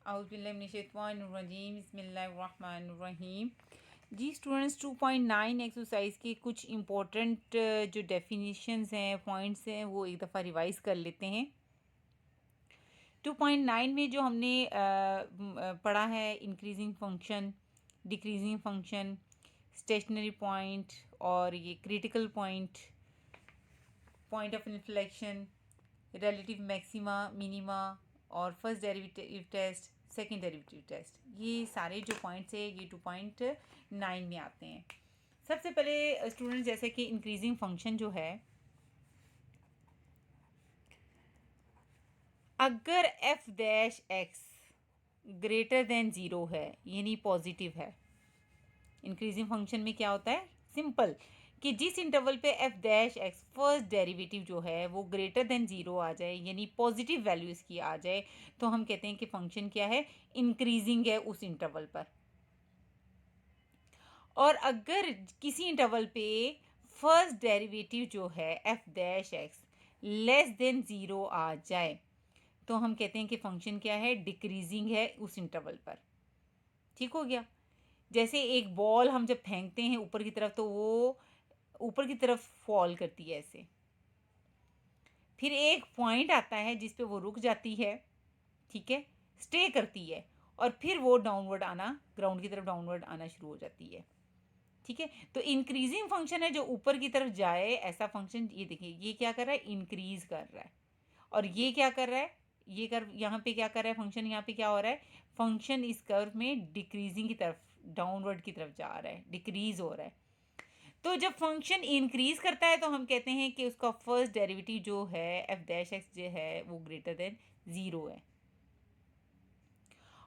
औज़ुबिल्लाहिमिनश्शैतानिर्रजीम बिस्मिल्लाहिर्रहमानिर्रहीम। जी students, 2.9 exercise के कुछ इम्पोर्टेंट जो डेफिनेशंस हैं, पॉइंट्स हैं, वो एक दफ़ा रिवाइज़ कर लेते हैं। 2.9 में जो हमने पढ़ा है, increasing function, decreasing function, stationary point और ये critical point, point of inflection, relative maxima minima और first derivative test, second derivative test, ये सारे जो पॉइंट्स हैं ये 2.9 में आते हैं। सबसे पहले स्टूडेंट, जैसे कि इंक्रीजिंग फंक्शन जो है, अगर F dash x greater than zero है यानी पॉजिटिव है, इंक्रीजिंग फंक्शन में क्या होता है, सिंपल, कि जिस इंटरवल पे f dash x first derivative जो है वो ग्रेटर देन ज़ीरो आ जाए यानी पॉजिटिव वैल्यू इसकी आ जाए, तो हम कहते हैं कि फंक्शन क्या है, इंक्रीजिंग है उस इंटरवल पर। और अगर किसी इंटरवल पे फर्स्ट डेरिवेटिव जो है f dash x less than zero आ जाए, तो हम कहते हैं कि फंक्शन क्या है, डिक्रीजिंग है उस इंटरवल पर। ठीक हो गया। जैसे एक बॉल हम जब फेंकते हैं ऊपर की तरफ, तो वो ऊपर की तरफ फॉल करती है ऐसे, फिर एक पॉइंट आता है जिस पे वो रुक जाती है, ठीक है, स्टे करती है, और फिर वो डाउनवर्ड आना, ग्राउंड की तरफ डाउनवर्ड आना शुरू हो जाती है। ठीक है, तो इंक्रीजिंग फंक्शन है जो ऊपर की तरफ जाए, ऐसा फंक्शन। ये देखिए, ये क्या कर रहा है, इंक्रीज कर रहा है, और ये क्या कर रहा है, ये कर्व यहाँ पे क्या कर रहा है फंक्शन, यहाँ पे क्या हो रहा है, फंक्शन इस कर्व में डिक्रीजिंग की तरफ, डाउनवर्ड की तरफ जा रहा है, डिक्रीज हो रहा है। तो जब फंक्शन इंक्रीज करता है तो हम कहते हैं कि उसका फर्स्ट डेरिवेटिव जो है एफ डैश एक्स जो है वो ग्रेटर देन ज़ीरो है,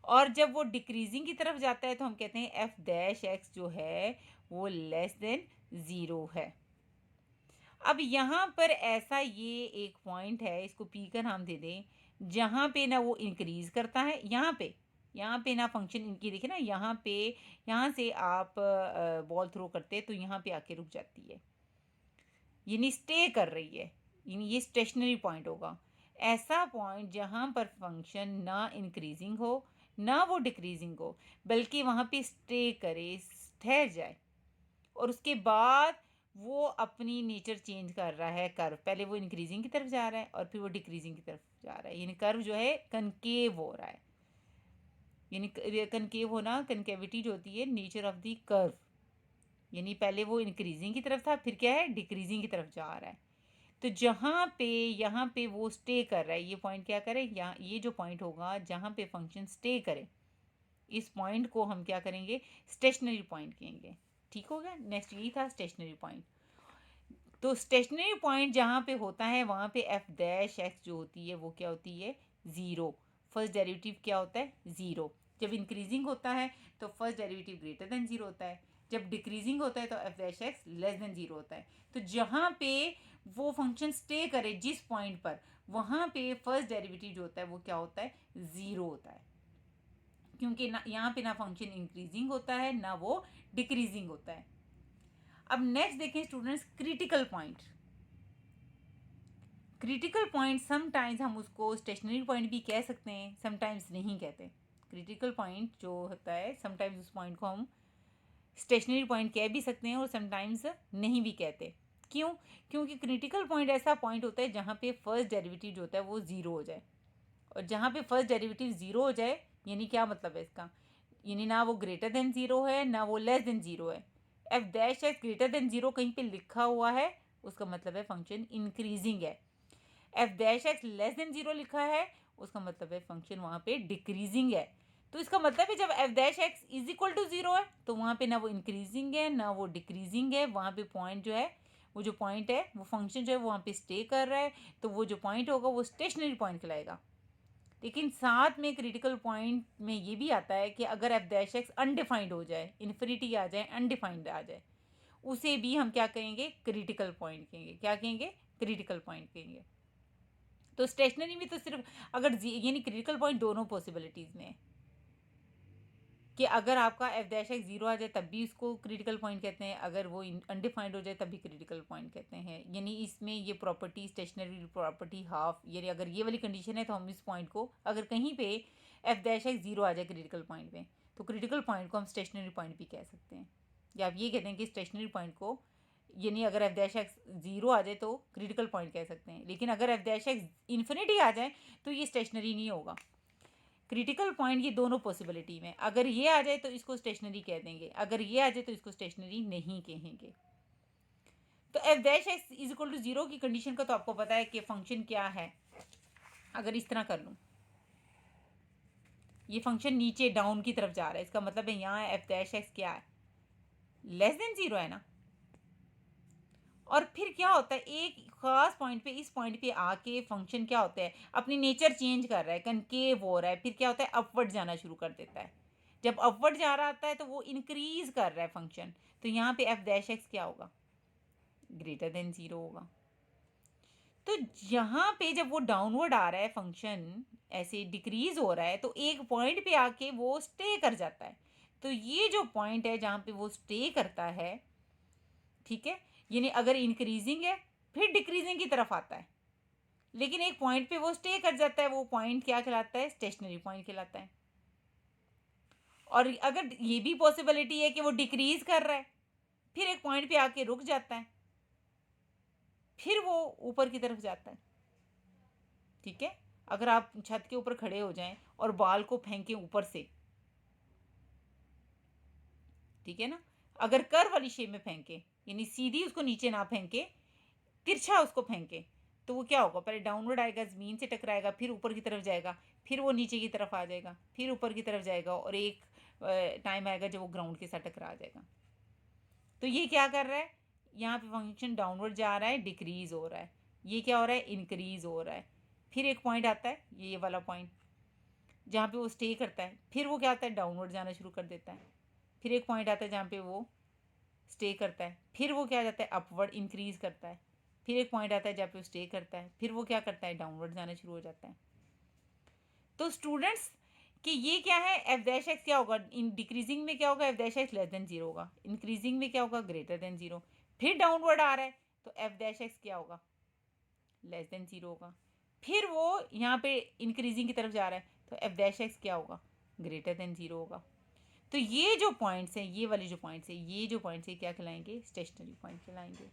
और जब वो डिक्रीजिंग की तरफ जाता है तो हम कहते हैं एफ डैश एक्स जो है वो लेस देन ज़ीरो है। अब यहाँ पर ऐसा ये एक पॉइंट है, इसको पी का नाम दे दें, जहाँ पे ना वो इंक्रीज करता है, यहाँ पे ना फंक्शन इनकी, देखिए ना, यहाँ पे, यहाँ से आप बॉल थ्रो करते हैं तो यहाँ पे आके रुक जाती है, यानी स्टे कर रही है, यानी ये स्टेशनरी पॉइंट होगा। ऐसा पॉइंट जहाँ पर फंक्शन ना इंक्रीजिंग हो ना वो डिक्रीजिंग हो, बल्कि वहाँ पे स्टे करे, ठहर जाए, और उसके बाद वो अपनी नेचर चेंज कर रहा है, कर्व, पहले वो इंक्रीजिंग की तरफ जा रहा है और फिर वो डिक्रीजिंग की तरफ जा रहा है, यानी कर्व जो है कनकेव हो रहा है। यानी कनकेव होना, कनकेविटी जो होती है नेचर ऑफ द कर्व, यानी पहले वो इंक्रीजिंग की तरफ था, फिर क्या है, डिक्रीजिंग की तरफ जा रहा है। तो जहाँ पे, यहाँ पे वो स्टे कर रहा है, ये पॉइंट क्या करे, यहाँ ये जो पॉइंट होगा जहाँ पे फंक्शन स्टे करे, इस पॉइंट को हम क्या करेंगे, स्टेशनरी पॉइंट कहेंगे। ठीक हो गया। नेक्स्ट यही था स्टेशनरी पॉइंट। तो स्टेशनरी पॉइंट जहाँ पे होता है वहाँ पे एफ डैश एक्स जो होती है वो क्या होती है, ज़ीरो। फर्स्ट डेरिवेटिव क्या होता है, ज़ीरो। जब इंक्रीजिंग होता है तो first derivative greater than zero होता है, जब डिक्रीजिंग होता है तो f dash x less than zero होता है। तो जहाँ पे वो फंक्शन स्टे करे जिस पॉइंट पर, वहाँ पे फर्स्ट डेरिवेटिव जो होता है वो क्या होता है, ज़ीरो होता है, क्योंकि ना यहाँ पे ना फंक्शन इंक्रीजिंग होता है ना वो डिक्रीजिंग होता है। अब नेक्स्ट देखें students, critical point. Critical point sometimes हम उसको स्टेशनरी पॉइंट भी कह सकते हैं, समटाइम्स नहीं कहते। क्रिटिकल पॉइंट जो होता है, समटाइम्स उस पॉइंट को हम स्टेशनरी पॉइंट कह भी सकते हैं और समटाइम्स नहीं भी कहते। क्यों? क्योंकि क्रिटिकल पॉइंट ऐसा पॉइंट होता है जहाँ पे फर्स्ट डेरिवेटिव जो होता है वो ज़ीरो हो जाए, और जहाँ पे फर्स्ट डेरिवेटिव ज़ीरो हो जाए, यानी क्या मतलब है इसका, यानी ना वो ग्रेटर देन ज़ीरो है ना वो लेस देन ज़ीरो है। F dash x greater than zero कहीं पे लिखा हुआ है, उसका मतलब है फंक्शन इंक्रीजिंग है। F dash x less than zero लिखा है, उसका मतलब है फंक्शन वहाँ पे डिक्रीजिंग है। तो इसका मतलब है जब f dash x is equal to zero है तो वहाँ पे ना वो इंक्रीजिंग है ना वो डिक्रीजिंग है, वहाँ पे पॉइंट जो है, वो जो पॉइंट है, वो फंक्शन जो है वहाँ पे स्टे कर रहा है, तो वो जो पॉइंट होगा वो स्टेशनरी पॉइंट कहलाएगा। लेकिन साथ में क्रिटिकल पॉइंट में ये भी आता है कि अगर एफ डैश एक्स अनडिफाइंड हो जाए, इन्फिनिटी आ जाए, अनडिफाइंड आ जाए, उसे भी हम क्या कहेंगे, क्रिटिकल पॉइंट कहेंगे। क्या कहेंगे, क्रिटिकल पॉइंट कहेंगे। तो स्टेशनरी में तो सिर्फ अगर यानी क्रिटिकल पॉइंट दोनों पॉसिबिलिटीज़ में है। कि अगर आपका एफ डैश एक्स 0 आ जाए तब भी इसको क्रिटिकल पॉइंट कहते हैं, अगर वो अनडिफाइंड हो जाए तब भी क्रिटिकल पॉइंट कहते हैं। यानी इसमें ये प्रॉपर्टी स्टेशनरी प्रॉपर्टी हाफ, यानी अगर ये वाली कंडीशन है तो हम इस पॉइंट को, अगर कहीं पे एफ डैश एक्स 0 आ जाए क्रिटिकल पॉइंट में, तो क्रिटिकल पॉइंट को हम स्टेशनरी पॉइंट भी कह सकते हैं। या आप ये कहते हैं कि स्टेशनरी पॉइंट को, यानी अगर एफ डैश एक्स 0 आ जाए तो क्रिटिकल पॉइंट कह सकते हैं, लेकिन अगर एफ डैश एक्स इन्फिनिटी आ जाए तो ये स्टेशनरी नहीं होगा। क्रिटिकल पॉइंट ये दोनों पॉसिबिलिटी में, अगर ये आ जाए तो इसको स्टेशनरी कह देंगे, अगर ये आ जाए तो इसको स्टेशनरी नहीं कहेंगे। तो f dash x is equal to 0 की कंडीशन का तो आपको पता है कि फंक्शन क्या है। अगर इस तरह कर लूँ, ये फंक्शन नीचे डाउन की तरफ जा रहा है, इसका मतलब है यहाँ एफ डैश एक्स क्या है, लेस देन 0 है ना। और फिर क्या होता है, एक खास पॉइंट पे, इस पॉइंट पे आके फंक्शन क्या होता है, अपनी नेचर चेंज कर रहा है, कनकेव हो रहा है, फिर क्या होता है, अपवर्ड जाना शुरू कर देता है। जब अपवर्ड जा रहा होता है तो वो इंक्रीज कर रहा है फंक्शन, तो यहाँ पे एफ डैश एक्स क्या होगा, ग्रेटर देन 0 होगा। तो यहाँ पे जब वो डाउनवर्ड आ रहा है फंक्शन, ऐसे डिक्रीज हो रहा है, तो एक पॉइंट पे आके वो स्टे कर जाता है। तो ये जो पॉइंट है जहाँ पे वो स्टे करता है, ठीक है, यानी अगर इंक्रीजिंग है फिर डिक्रीजिंग की तरफ आता है, लेकिन एक पॉइंट पे वो स्टे कर जाता है, वो पॉइंट क्या कहलाता है, स्टेशनरी पॉइंट कहलाता है। और अगर ये भी पॉसिबिलिटी है कि वो डिक्रीज कर रहा है, फिर एक पॉइंट पे आके रुक जाता है, फिर वो ऊपर की तरफ जाता है। ठीक है, अगर आप छत के ऊपर खड़े हो जाएं और बाल को फेंकें ऊपर से, ठीक है ना, अगर कर्व वाली शेप में फेंके, यानी सीधी उसको नीचे ना फेंके, तिरछा उसको फेंके, तो वो क्या होगा, पहले डाउनवर्ड आएगा, ज़मीन से टकराएगा, फिर ऊपर की तरफ जाएगा, फिर वो नीचे की तरफ आ जाएगा, फिर ऊपर की तरफ जाएगा, और एक टाइम आएगा जब वो ग्राउंड के साथ टकरा जाएगा। तो ये क्या कर रहा है, यहाँ पे फंक्शन डाउनवर्ड जा रहा है, डिक्रीज हो रहा है, ये क्या हो रहा है, इंक्रीज हो रहा है। फिर एक पॉइंट आता है, ये वाला पॉइंट जहाँ पे वो स्टे करता है, फिर वो क्या होता है, डाउनवर्ड जाना शुरू कर देता है। फिर एक पॉइंट आता है जहाँ पे वो स्टे करता है, फिर वो क्या जाता है, अपवर्ड इंक्रीज करता है। फिर एक पॉइंट आता है जहाँ पे वो स्टे करता है, फिर वो क्या करता है, डाउनवर्ड जाना शुरू हो जाता है। तो स्टूडेंट्स कि ये क्या है, एफ डैश एक्स क्या होगा, इन डिक्रीजिंग में क्या होगा, F dash x less then 0 होगा, इंक्रीजिंग में क्या होगा, ग्रेटर देन 0। फिर डाउनवर्ड आ रहा है तो एफ डैश एक्स क्या होगा, लेस देन 0 होगा। फिर वो यहाँ पे इंक्रीजिंग की तरफ जा रहा है तो एफ डैश एक्स क्या होगा, ग्रेटर देन 0 होगा। तो ये जो पॉइंट्स हैं, ये वाले जो पॉइंट्स हैं, ये जो पॉइंट्स हैं क्या कहलाएंगे, स्टेशनरी पॉइंट कहलाएंगे।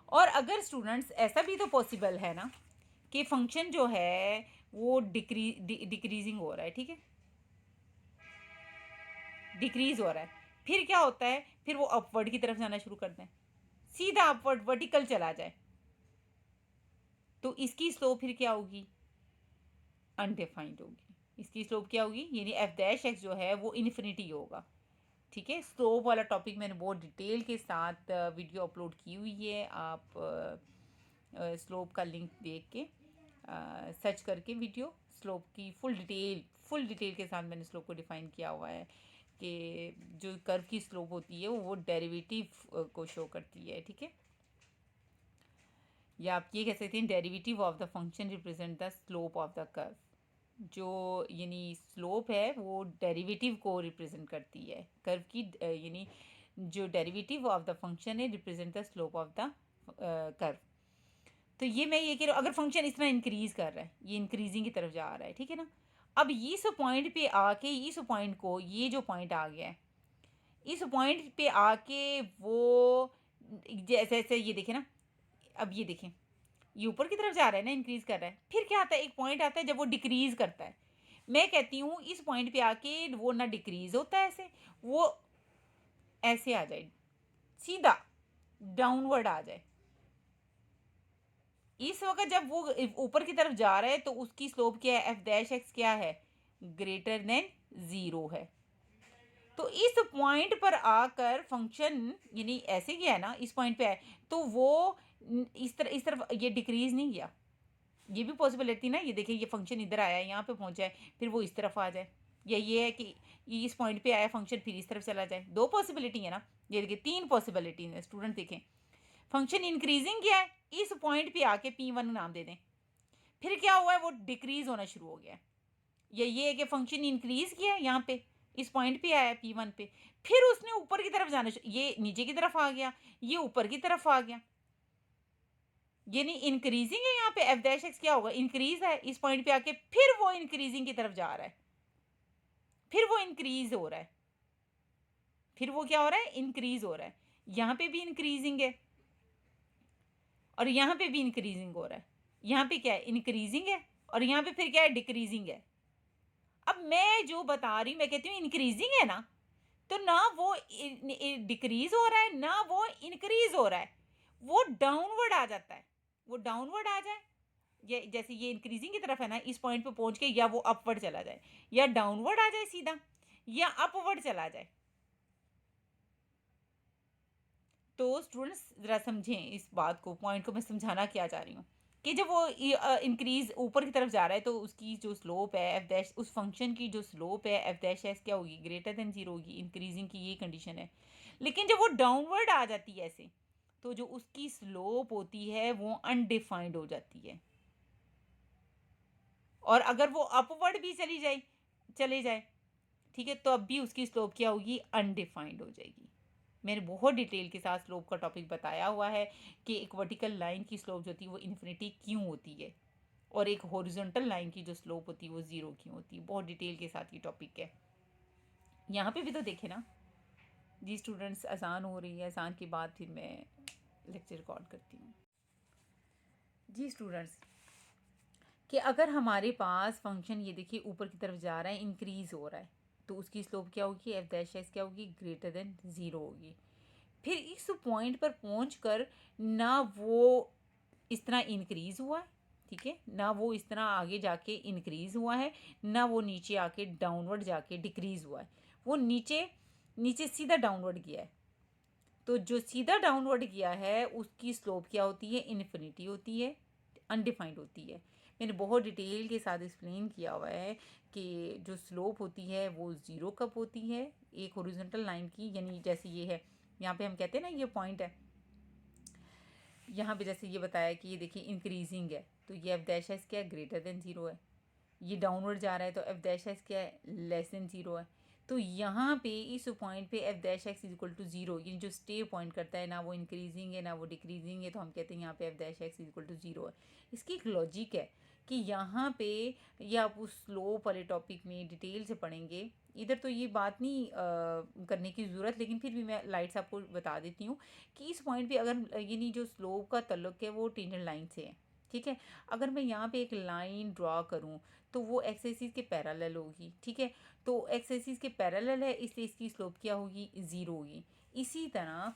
और अगर स्टूडेंट्स ऐसा भी तो पॉसिबल है ना कि फंक्शन जो है वो डिक्रीजिंग हो रहा है, ठीक है, डिक्रीज हो रहा है, फिर क्या होता है, फिर वो अपवर्ड की तरफ जाना शुरू कर दें, सीधा अपवर्ड वर्टिकल चला जाए, तो इसकी स्लोप फिर क्या होगी, अनडिफाइंड होगी। इसकी स्लोप क्या होगी, यानी एफ डैश एक्स जो है वो इन्फिनिटी होगा। ठीक है, स्लोप वाला टॉपिक मैंने बहुत डिटेल के साथ वीडियो अपलोड की हुई है, आप स्लोप का लिंक देख के सर्च करके वीडियो, स्लोप की फुल डिटेल के साथ मैंने स्लोप को डिफाइन किया हुआ है कि जो कर्व की स्लोप होती है वो डेरिवेटिव को शो करती है। ठीक है, या आप ये कह सकते हैं derivative of the function represent the slope of the curve. जो यानी स्लोप है वो डेरिवेटिव को रिप्रेजेंट करती है कर्व की, यानी जो डेरिवेटिव ऑफ द फंक्शन है represent the slope of the curve. तो ये मैं ये कह रहा हूँ, अगर फंक्शन इस तरह इंक्रीज कर रहा है, ये इंक्रीजिंग की तरफ जा रहा है, ठीक है ना, अब इस पॉइंट पे आके, इस पॉइंट को, ये जो पॉइंट आ गया है, इस पॉइंट पे आके वो जैसे जैसे ये देखें ना, अब ये देखें, ये ऊपर की तरफ जा रहा है ना, इंक्रीज कर रहा है, फिर क्या आता है, एक पॉइंट आता है जब वो डिक्रीज करता है। मैं कहती हूँ इस पॉइंट पे आके वो ना डिक्रीज होता है ऐसे, वो ऐसे आ जाए, सीधा डाउनवर्ड आ जाए। इस वक्त जब वो ऊपर की तरफ जा रहा है तो उसकी स्लोप क्या है, एफ डैश एक्स क्या है, ग्रेटर देन 0 है। तो इस पॉइंट पर आकर फंक्शन यानी ऐसे गया है ना, इस पॉइंट पे है तो वो इस तरफ ये डिक्रीज नहीं किया। ये भी पॉसिबिलिटी ना, ये देखिए ये फंक्शन इधर आया है, यहाँ पे पहुँचा है, फिर वो इस तरफ आ जाए, या ये है कि इस पॉइंट पे आया फंक्शन फिर इस तरफ चला जाए। दो पॉसिबिलिटी है ना, ये देखिए 3 पॉसिबिलिटी है। स्टूडेंट देखें, फंक्शन इंक्रीजिंग किया है, इस पॉइंट पे आके P1 नाम दे दें, फिर क्या हुआ है, वो डिक्रीज होना शुरू हो गया है, या ये है कि फंक्शन इंक्रीज किया यहाँ पे, इस पॉइंट पे आया P1 पे, फिर उसने ऊपर की तरफ जाना, ये नीचे की तरफ आ गया, ये ऊपर की तरफ आ गया, यानी इंक्रीजिंग है यहाँ पे। एफ डैश एक्स क्या होगा, इंक्रीज है, इस पॉइंट पे आके फिर वो इंक्रीजिंग की तरफ जा रहा है, फिर वो इंक्रीज हो रहा है, फिर वो क्या हो रहा है, इंक्रीज हो रहा है। यहाँ पे भी इंक्रीजिंग है और यहाँ पे भी इंक्रीजिंग हो रहा है। यहाँ पे क्या है, इंक्रीजिंग है, और यहाँ पे फिर क्या है, डिक्रीजिंग है। अब मैं जो बता रही हूँ, मैं कहती हूँ इंक्रीजिंग है ना, तो ना वो डिक्रीज हो रहा है ना वो इंक्रीज हो रहा है, वो डाउनवर्ड आ जाता है। वो डाउनवर्ड आ जाए, ये जैसे ये इंक्रीजिंग की तरफ है ना, इस पॉइंट पे पहुंच के या वो अपवर्ड चला जाए, या डाउनवर्ड आ जाए सीधा, या अपवर्ड चला जाए। तो स्टूडेंट्स ज़रा समझें इस बात को, पॉइंट को मैं समझाना क्या चाह रही हूँ, कि जब वो इंक्रीज ऊपर की तरफ जा रहा है तो उसकी जो स्लोप है एफ डैश, उस फंक्शन की जो स्लोप है एफ डैश एस क्या होगी, ग्रेटर देन जीरो होगी, इंक्रीजिंग की ये कंडीशन है। लेकिन जब वो डाउनवर्ड आ जाती है ऐसे, तो जो उसकी स्लोप होती है वो अनडिफाइंड हो जाती है। और अगर वो अपवर्ड भी चले जाए, ठीक है, तो अब भी उसकी स्लोप क्या होगी, अनडिफाइंड हो जाएगी। मैंने बहुत डिटेल के साथ स्लोप का टॉपिक बताया हुआ है कि एक वर्टिकल लाइन की स्लोप जो होती है वो इन्फिनिटी क्यों होती है, और एक हॉरिजॉन्टल लाइन की जो स्लोप होती है वो ज़ीरो क्यों होती है। बहुत डिटेल के साथ ये टॉपिक है। यहाँ पे भी तो देखे ना जी स्टूडेंट्स, आसान हो रही है, आसान के बाद फिर मैं लेक्चर रिकॉर्ड करती हूँ। जी स्टूडेंट्स, कि अगर हमारे पास फंक्शन ये देखिए ऊपर की तरफ जा रहा है, इंक्रीज हो रहा है, तो उसकी स्लोप क्या होगी, एफ डैश एक्स क्या होगी, ग्रेटर देन ज़ीरो होगी। फिर इस पॉइंट पर पहुंच कर ना वो इस तरह इंक्रीज़ हुआ है, ठीक है, ना वो इस तरह आगे जाके इंक्रीज़ हुआ है, ना वो नीचे आके डाउनवर्ड जाके डिक्रीज़ हुआ है, वो नीचे नीचे सीधा डाउनवर्ड गया है। तो जो सीधा डाउनवर्ड गया है उसकी स्लोप क्या होती है, इन्फिनिटी होती है, अनडिफाइंड होती है। मैंने बहुत डिटेल के साथ एक्सप्लेन किया हुआ है कि जो स्लोप होती है वो ज़ीरो कब होती है, एक हॉरिजॉन्टल लाइन की, यानी जैसे ये है, यहाँ पे हम कहते हैं ना ये पॉइंट है, यहाँ पे जैसे ये बताया कि ये देखिए इंक्रीजिंग है, तो ये एफ डैश एस क्या है, ग्रेटर देन ज़ीरो है। ये डाउनवर्ड जा रहा है तो एफ डैश एक्स क्या है, लेस देन ज़ीरो है। तो यहाँ पे इस पॉइंट पे f dash x is equal to zero, यानी जो स्टे पॉइंट करता है ना वो इंक्रीजिंग है ना वो डिक्रीजिंग है, तो हम कहते हैं यहाँ पे f dash x is equal to zero है। इसकी एक लॉजिक है कि यहाँ पे, ये आप उस स्लोप वाले टॉपिक में डिटेल से पढ़ेंगे, इधर तो ये बात नहीं करने की ज़रूरत, लेकिन फिर भी मैं लाइट्स आपको बता देती हूँ कि इस पॉइंट पे अगर यानी जो स्लोप का तल्लुक है वो टेंजेंट लाइन से है, ठीक है। अगर मैं यहाँ पे एक लाइन ड्रॉ करूँ तो वो एक्स एक्सिस के पैरेलल होगी, ठीक है। तो एक्स एक्सिस के पैरेलल है इसलिए इसकी स्लोप क्या होगी, ज़ीरो होगी। इसी तरह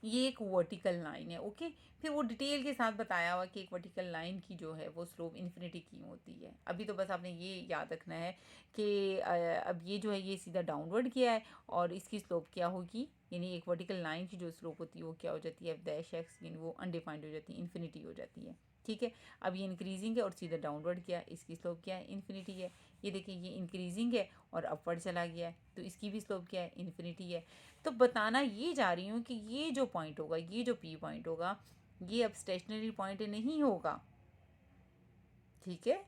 ये एक वर्टिकल लाइन है, ओके। फिर वो डिटेल के साथ बताया हुआ कि एक वर्टिकल लाइन की जो है वो स्लोप इन्फिनिटी क्यों होती है। अभी तो बस आपने ये याद रखना है कि अब ये जो है ये सीधा डाउनवर्ड किया है और इसकी स्लोप क्या होगी, यानी एक वर्टिकल लाइन की जो स्लोप होती है वो क्या हो जाती है, एफ डैश एक्स, यानी वो अनडिफाइंड हो जाती है, इन्फिनिटी हो जाती है, ठीक है। अब ये इंक्रीजिंग है और सीधा डाउनवर्ड किया, इसकी स्लोप क्या है, इन्फिनिटी है। ये देखिए ये इंक्रीजिंग है और अपवर्ड चला गया है, तो इसकी भी स्लोप क्या है, इन्फिनिटी है। तो बताना ये जा रही हूँ कि ये जो पॉइंट होगा, ये जो पी पॉइंट होगा, ये अब स्टेशनरी पॉइंट नहीं होगा, ठीक है।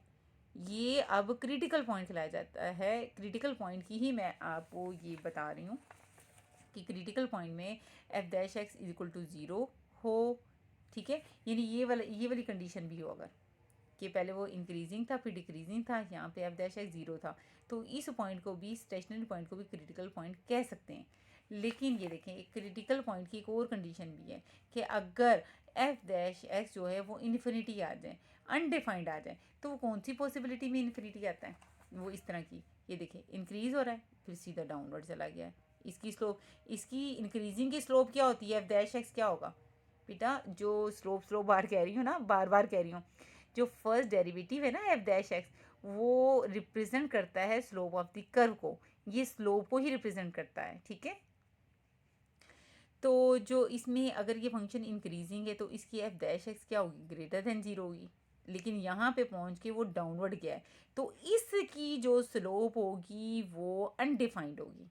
ये अब क्रिटिकल पॉइंट लाया जाता है। क्रिटिकल पॉइंट की ही मैं आपको ये बता रही हूँ कि क्रिटिकल पॉइंट में f dash x is equal to zero हो, ठीक है। यानी ये वाली कंडीशन भी हो, अगर कि पहले वो इंक्रीजिंग था फिर डिक्रीजिंग था, यहाँ पे एफ डैश एक्स ज़ीरो था, तो इस पॉइंट को भी, स्टेशनरी पॉइंट को भी क्रिटिकल पॉइंट कह सकते हैं। लेकिन ये देखें, एक क्रिटिकल पॉइंट की एक और कंडीशन भी है कि अगर एफ डैश एक्स जो है वो इन्फिनिटी आ जाए, अनडिफाइंड आ जाए, तो वो कौन सी पॉसिबिलिटी में इन्फिनिटी आता है, वो इस तरह की, ये देखें इंक्रीज़ हो रहा है फिर सीधा डाउनवर्ड चला गया है। इसकी स्लोप, इसकी इंक्रीजिंग की स्लोप क्या होती है, एफ डैश एक्स क्या होगा बेटा, जो स्लोप बार कह रही हूँ ना, बार बार कह रही हूँ, जो फर्स्ट डेरिवेटिव है ना एफ डैश एक्स, वो रिप्रेजेंट करता है स्लोप ऑफ द कर्व को, ये स्लोप को ही रिप्रेजेंट करता है, ठीक है। तो जो इसमें अगर ये फंक्शन इंक्रीजिंग है तो इसकी एफ डैश एक्स क्या होगी, ग्रेटर देन ज़ीरो होगी। लेकिन यहाँ पे पहुँच के वो डाउनवर्ड गया है, तो इसकी जो स्लोप होगी वो अनडिफाइंड होगी।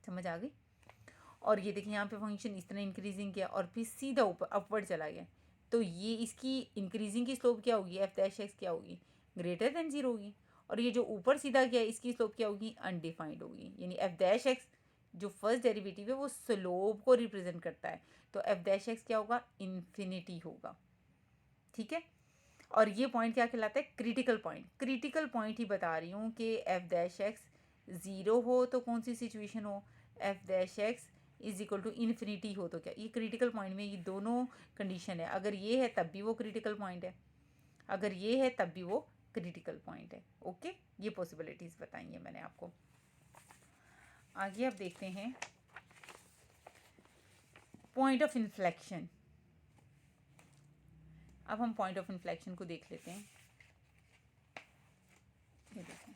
समझ आ गई। और ये देखिए यहाँ पे फंक्शन इस तरह इंक्रीजिंग किया और फिर सीधा ऊपर अपवर्ड चला गया, तो ये इसकी इंक्रीजिंग की स्लोप क्या होगी, एफ डैश एक्स क्या होगी, ग्रेटर देन ज़ीरो होगी। और ये जो ऊपर सीधा गया इसकी स्लोप क्या होगी, अनडिफाइंड होगी। यानी एफ डैश एक्स जो फर्स्ट डेरिवेटिव है वो स्लोप को रिप्रेजेंट करता है, तो एफ डैश एक्स क्या होगा, इन्फिनिटी होगा। ठीक है, और ये पॉइंट क्या कहलाता है, क्रिटिकल पॉइंट। क्रिटिकल पॉइंट ही बता रही हूँ कि एफ डैश एक्स ज़ीरो हो तो कौन सी सिचुएशन हो, f dash x is equal to infinity हो तो क्या, ये क्रिटिकल पॉइंट में ये दोनों कंडीशन है। अगर ये है तब भी वो क्रिटिकल पॉइंट है, अगर ये है तब भी वो क्रिटिकल पॉइंट है। ओके, ये पॉसिबिलिटीज़ बताई हैं मैंने आपको। आगे अब देखते हैं पॉइंट ऑफ इन्फ्लेक्शन। अब हम पॉइंट ऑफ इन्फ्लेक्शन को देख लेते हैं। ये देखें,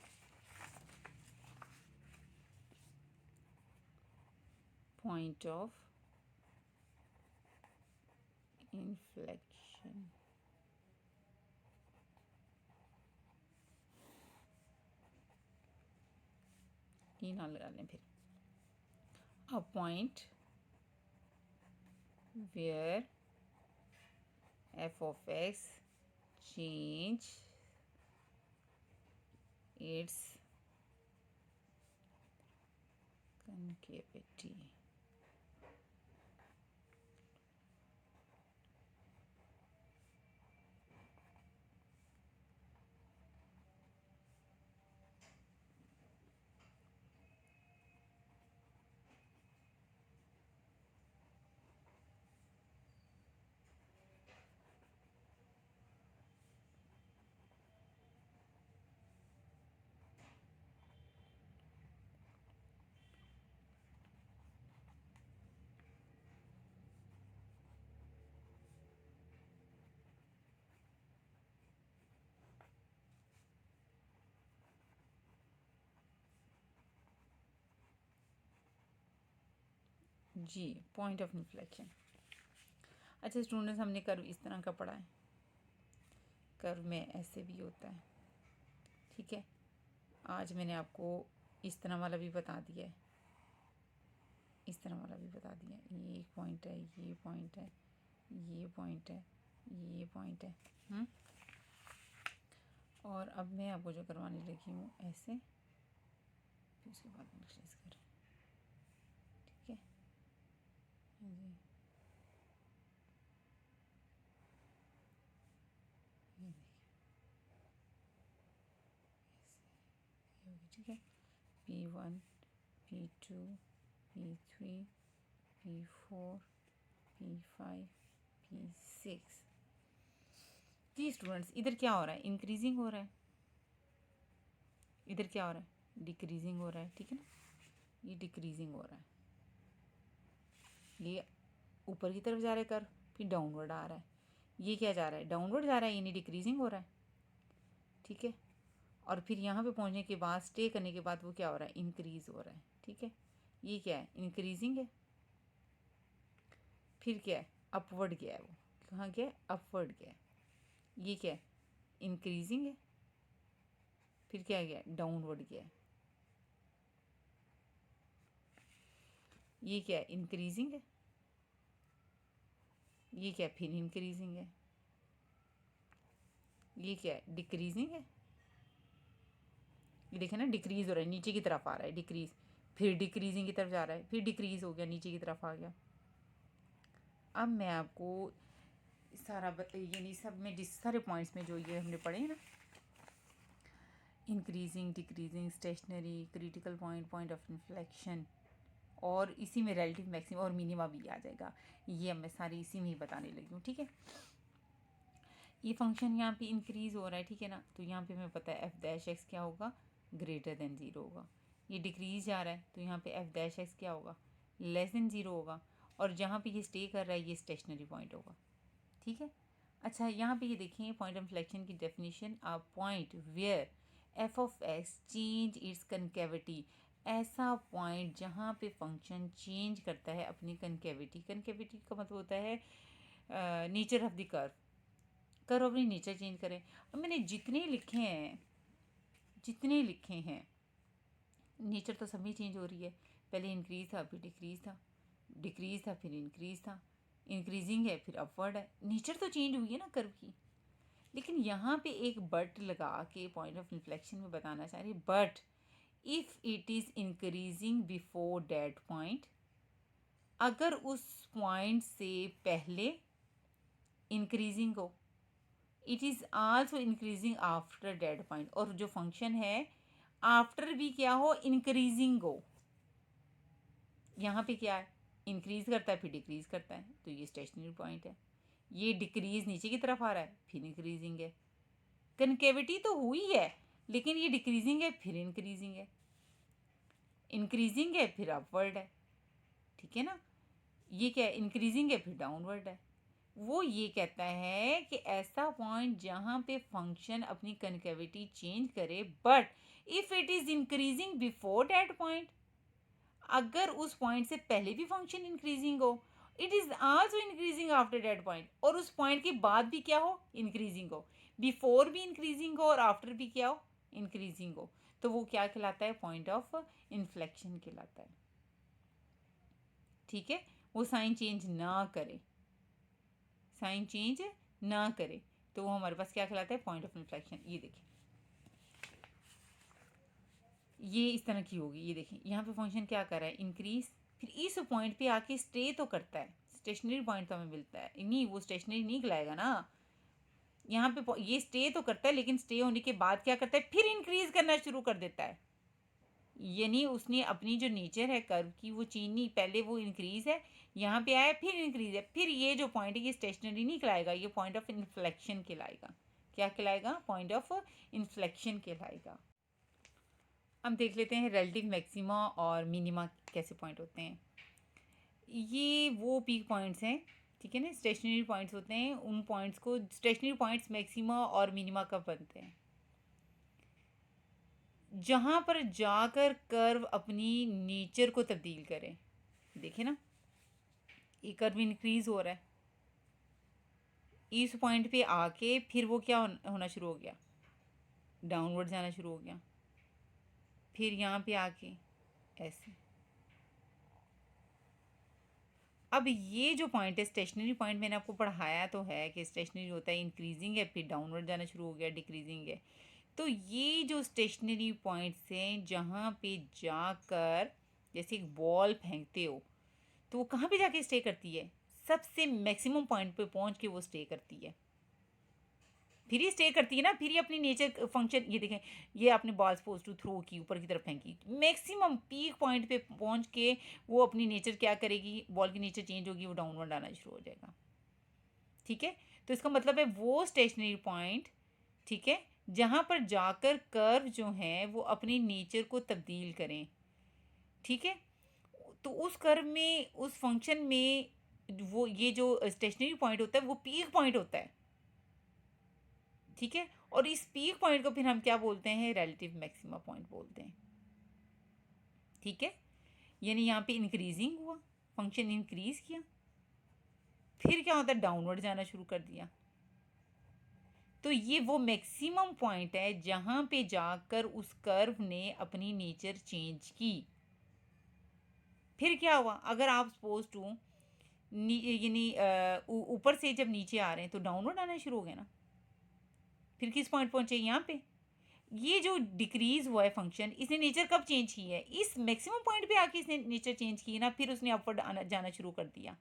पॉइंट ऑफ इन्फ्लेक्शन, ये ना लगा लें फिर। A point where f of x change its concavity। जी, पॉइंट ऑफ इन्फ्लेक्शन। अच्छा स्टूडेंट्स, हमने कर्व इस तरह का पढ़ा है, कर्व में ऐसे भी होता है। ठीक है, आज मैंने आपको इस तरह वाला भी बता दिया है, इस तरह वाला भी बता दिया है। ये एक पॉइंट है, ये पॉइंट है, ये पॉइंट है, ये पॉइंट है। और अब मैं आपको जो करवाने लगी हूँ ऐसे, फिर उसके बाद विजुअलाइज करें। ठीक है जी, ये देखिए ऐसे ये होगी। ठीक है, P1 P2 P3 P4 P5 P6। जी स्टूडेंट्स, इधर क्या हो रहा है, इंक्रीजिंग हो रहा है, इधर क्या हो रहा है, डिक्रीजिंग हो रहा है। ठीक है ना, ये डिक्रीजिंग हो रहा है, ये ऊपर की तरफ जा रहा है कर्व, फिर डाउनवर्ड आ रहा है। ये क्या जा रहा है, डाउनवर्ड जा रहा है, यानी डिक्रीजिंग हो रहा है। ठीक है, और फिर यहाँ पे पहुँचने के बाद, स्टे करने के बाद वो क्या हो रहा है, इंक्रीज़ हो रहा है। ठीक है, ये क्या है, इंक्रीजिंग है। फिर क्या है, अपवर्ड गया है, वो कहाँ गया है, अपवर्ड गया है। ये क्या है, इंक्रीजिंग है। फिर क्या गया, डाउनवर्ड गया है। ये क्या है, इंक्रीजिंग है। ये क्या है, फिर इंक्रीजिंग है। ये क्या है, डिक्रीजिंग है। ये देखें ना, डिक्रीज़ हो रहा है, नीचे की तरफ आ रहा है, डिक्रीज़, फिर डिक्रीजिंग की तरफ जा रहा है, फिर डिक्रीज़ हो गया, नीचे की तरफ आ गया। अब मैं आपको सारा यानी सब में जिस सारे पॉइंट्स में जो ये हमने पढ़े हैं ना, increasing, decreasing, stationary, critical point, point of inflection, और इसी में रिलेटिव मैक्सिमम और मिनिमा भी आ जाएगा। ये मैं सारी इसी में ही बताने लगी हूँ। ठीक है, ये फंक्शन यहाँ पे इंक्रीज़ हो रहा है। ठीक है ना, तो यहाँ पे हमें पता है एफ डैश एक्स क्या होगा, ग्रेटर देन ज़ीरो होगा। ये डिक्रीज़ जा रहा है तो यहाँ पे एफ डैश एक्स क्या होगा, लेस देन ज़ीरो होगा। और जहाँ पे ये स्टे कर रहा है ये स्टेशनरी पॉइंट होगा। ठीक है, अच्छा यहाँ पे ये देखें पॉइंट ऑफ इन्फ्लेक्शन की definition, a point where f of x change its concavity, ऐसा पॉइंट जहाँ पे फंक्शन चेंज करता है अपनी कनकेविटी। कनकेविटी का मतलब होता है nature of the curve, curve अपनी नेचर चेंज करें। अब मैंने जितने लिखे हैं, जितने लिखे हैं, नेचर तो सभी चेंज हो रही है। पहले इंक्रीज था, फिर डिक्रीज था, डिक्रीज था, फिर इंक्रीज था, इंक्रीजिंग है, फिर अपवर्ड है। नेचर तो चेंज हुई है ना कर्व की। लेकिन यहाँ पे एक बट लगा के पॉइंट ऑफ इन्फ्लेक्शन में बताना चाह रही, but if it is increasing before date point, अगर उस पॉइंट से पहले इंक्रीजिंग हो, it is also increasing after date point, और जो फंक्शन है आफ्टर भी क्या हो, इंक्रीजिंग हो। यहाँ पे क्या है, इंक्रीज करता है फिर डिक्रीज करता है, तो ये स्टेशनरी पॉइंट है। ये डिक्रीज नीचे की तरफ आ रहा है फिर इंक्रीजिंग है। कनकेविटी तो हुई है लेकिन ये डिक्रीजिंग है फिर इंक्रीजिंग है, इंक्रीजिंग है फिर अपवर्ड है, ठीक है ना। ये क्या है, इंक्रीजिंग है फिर डाउनवर्ड है। वो ये कहता है कि ऐसा पॉइंट जहाँ पे फंक्शन अपनी कनकेविटी चेंज करे, but if it is increasing before that point, अगर उस पॉइंट से पहले भी फंक्शन इंक्रीजिंग हो, it is also increasing after that point, और उस पॉइंट के बाद भी क्या हो, इंक्रीजिंग हो, बिफोर भी इंक्रीजिंग हो और आफ्टर भी क्या हो, इंक्रीजिंग हो, तो वो क्या कहलाता है, पॉइंट ऑफ इन्फ्लेक्शन कहलाता है। ठीक है, वो साइन चेंज ना करे, साइन चेंज ना करे, तो वो हमारे पास क्या कहलाता है, पॉइंट ऑफ इन्फ्लेक्शन। ये देखिए, ये इस तरह की होगी। ये देखें, यहाँ पे फंक्शन क्या कर रहा है, इंक्रीज, फिर इस पॉइंट पे आके स्टे तो करता है, स्टेशनरी पॉइंट तो हमें मिलता है नहीं, वो स्टेशनरी नहीं कहलाएगा ना। यहाँ पे ये स्टे तो करता है, लेकिन स्टे होने के बाद क्या करता है, फिर इंक्रीज करना शुरू कर देता है। यानी उसने अपनी जो नेचर है कर्व की वो चेंज नहीं, पहले वो इंक्रीज है, यहाँ पे आया फिर इंक्रीज है, फिर ये जो पॉइंट है ये स्टेशनरी नहीं कहलाएगा, ये पॉइंट ऑफ इन्फ्लेक्शन कहलाएगा। क्या कहलाएगा, पॉइंट ऑफ इन्फ्लेक्शन कहलाएगा। हम देख लेते हैं रिलेटिव मैक्सिमा और मिनिमा कैसे पॉइंट होते हैं। ये वो पीक पॉइंट्स हैं, ठीक है ना, स्टेशनरी पॉइंट्स होते हैं, उन पॉइंट्स को स्टेशनरी पॉइंट्स मैक्सिमा और मिनिमा कब बनते हैं, जहाँ पर जाकर कर्व अपनी नेचर को तब्दील करें। देखे ना, ये कर्व इंक्रीज हो रहा है, इस पॉइंट पे आके फिर वो क्या होना शुरू हो गया, डाउनवर्ड जाना शुरू हो गया, फिर यहाँ पे आके ऐसे। अब ये जो पॉइंट है स्टेशनरी पॉइंट, मैंने आपको पढ़ाया तो है कि स्टेशनरी होता है इंक्रीजिंग है फिर डाउनवर्ड जाना शुरू हो गया, डिक्रीजिंग है। तो ये जो स्टेशनरी पॉइंट्स हैं जहाँ पे जाकर जैसे एक बॉल फेंकते हो तो वो कहाँ पे जाके स्टे करती है, सबसे मैक्सिमम पॉइंट पे पहुँच के वो स्टे करती है, फिर ये स्टे करती है ना, फिर ये अपनी नेचर फंक्शन, ये देखें, ये आपने बॉल सपोज टू थ्रो की, ऊपर की तरफ फेंकी, मैक्सिमम पीक पॉइंट पे पहुंच के वो अपनी नेचर क्या करेगी, बॉल की नेचर चेंज होगी, वो डाउनवर्ड आना शुरू हो जाएगा। ठीक है, तो इसका मतलब है वो स्टेशनरी पॉइंट, ठीक है, जहाँ पर जाकर कर्व जो हैं वो अपनी नेचर को तब्दील करें। ठीक है, तो उस कर्व में, उस फंक्शन में, वो ये जो स्टेशनरी पॉइंट होता है वो पीक पॉइंट होता है। ठीक है, और इस पीक पॉइंट को फिर हम क्या बोलते हैं, रिलेटिव मैक्सिमा पॉइंट बोलते हैं। ठीक है, यानी यहाँ पे इंक्रीजिंग हुआ, फंक्शन इंक्रीज किया, फिर क्या होता है, डाउनवर्ड जाना शुरू कर दिया, तो ये वो मैक्सिमम पॉइंट है जहाँ पे जाकर उस कर्व ने अपनी नेचर चेंज की। फिर क्या हुआ, अगर आप सपोज टू यानी ऊपर से जब नीचे आ रहे हैं तो डाउनवर्ड आना शुरू हो गया ना, फिर किस पॉइंट पहुंचे, यहाँ पे। ये जो डिक्रीज हुआ है फंक्शन, इसने नेचर कब चेंज की है, इस मैक्सिमम पॉइंट पे आके इसने नेचर चेंज की ना, फिर उसने अपवर्ड आना जाना शुरू कर दिया।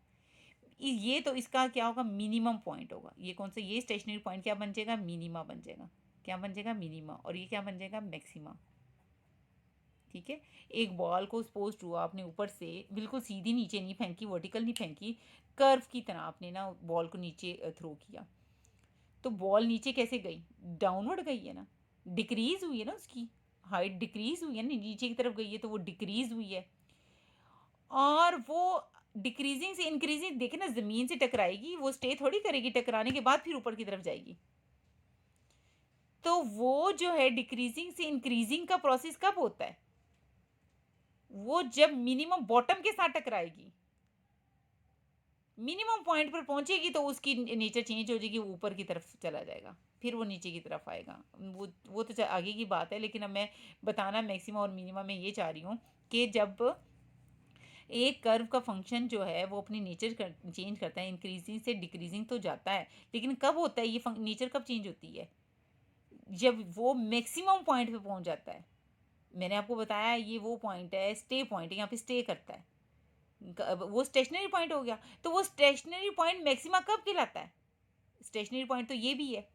ये तो इसका क्या होगा, मिनिमम पॉइंट होगा। ये कौन सा, ये स्टेशनरी पॉइंट क्या बन जाएगा, मिनिमा बन जाएगा। क्या बन जाएगा, मिनिमा, और ये क्या बन जाएगा, मैक्सिमा। ठीक है, एक बॉल को सपोज टू आपने ऊपर से बिल्कुल सीधी नीचे नहीं फेंकी, वर्टिकल नहीं फेंकी, कर्व की तरह आपने ना बॉल को नीचे थ्रो किया, तो बॉल नीचे कैसे गई, डाउनवर्ड गई है ना, डिक्रीज हुई है ना, उसकी हाइट डिक्रीज हुई है ना, नीचे की तरफ गई है तो वो डिक्रीज हुई है, और वो डिक्रीजिंग से इंक्रीजिंग, देखे ना, ज़मीन से टकराएगी, वो स्टे थोड़ी करेगी, टकराने के बाद फिर ऊपर की तरफ जाएगी। तो वो जो है डिक्रीजिंग से इंक्रीजिंग का प्रोसेस कब होता है, वो जब मिनिमम बॉटम के साथ टकराएगी, मिनिमम पॉइंट पर पहुंचेगी तो उसकी नेचर चेंज हो जाएगी, वो ऊपर की तरफ चला जाएगा, फिर वो नीचे की तरफ आएगा। वो तो आगे की बात है, लेकिन अब मैं बताना मैक्सिमम और मिनिमम में ये चाह रही हूँ कि जब एक कर्व का फंक्शन जो है वो अपनी नेचर चेंज करता है, इंक्रीजिंग से डिक्रीजिंग तो जाता है, लेकिन कब होता है ये नेचर कब चेंज होती है? जब वो मैक्सिमम पॉइंट पे पहुंच जाता है। मैंने आपको बताया ये वो पॉइंट है, स्टे पॉइंट है, यहाँ पे स्टे करता है। वो स्टेशनरी पॉइंट हो गया। तो वो स्टेशनरी पॉइंट मैक्सिमा कब कहलाता है? स्टेशनरी पॉइंट तो ये भी है,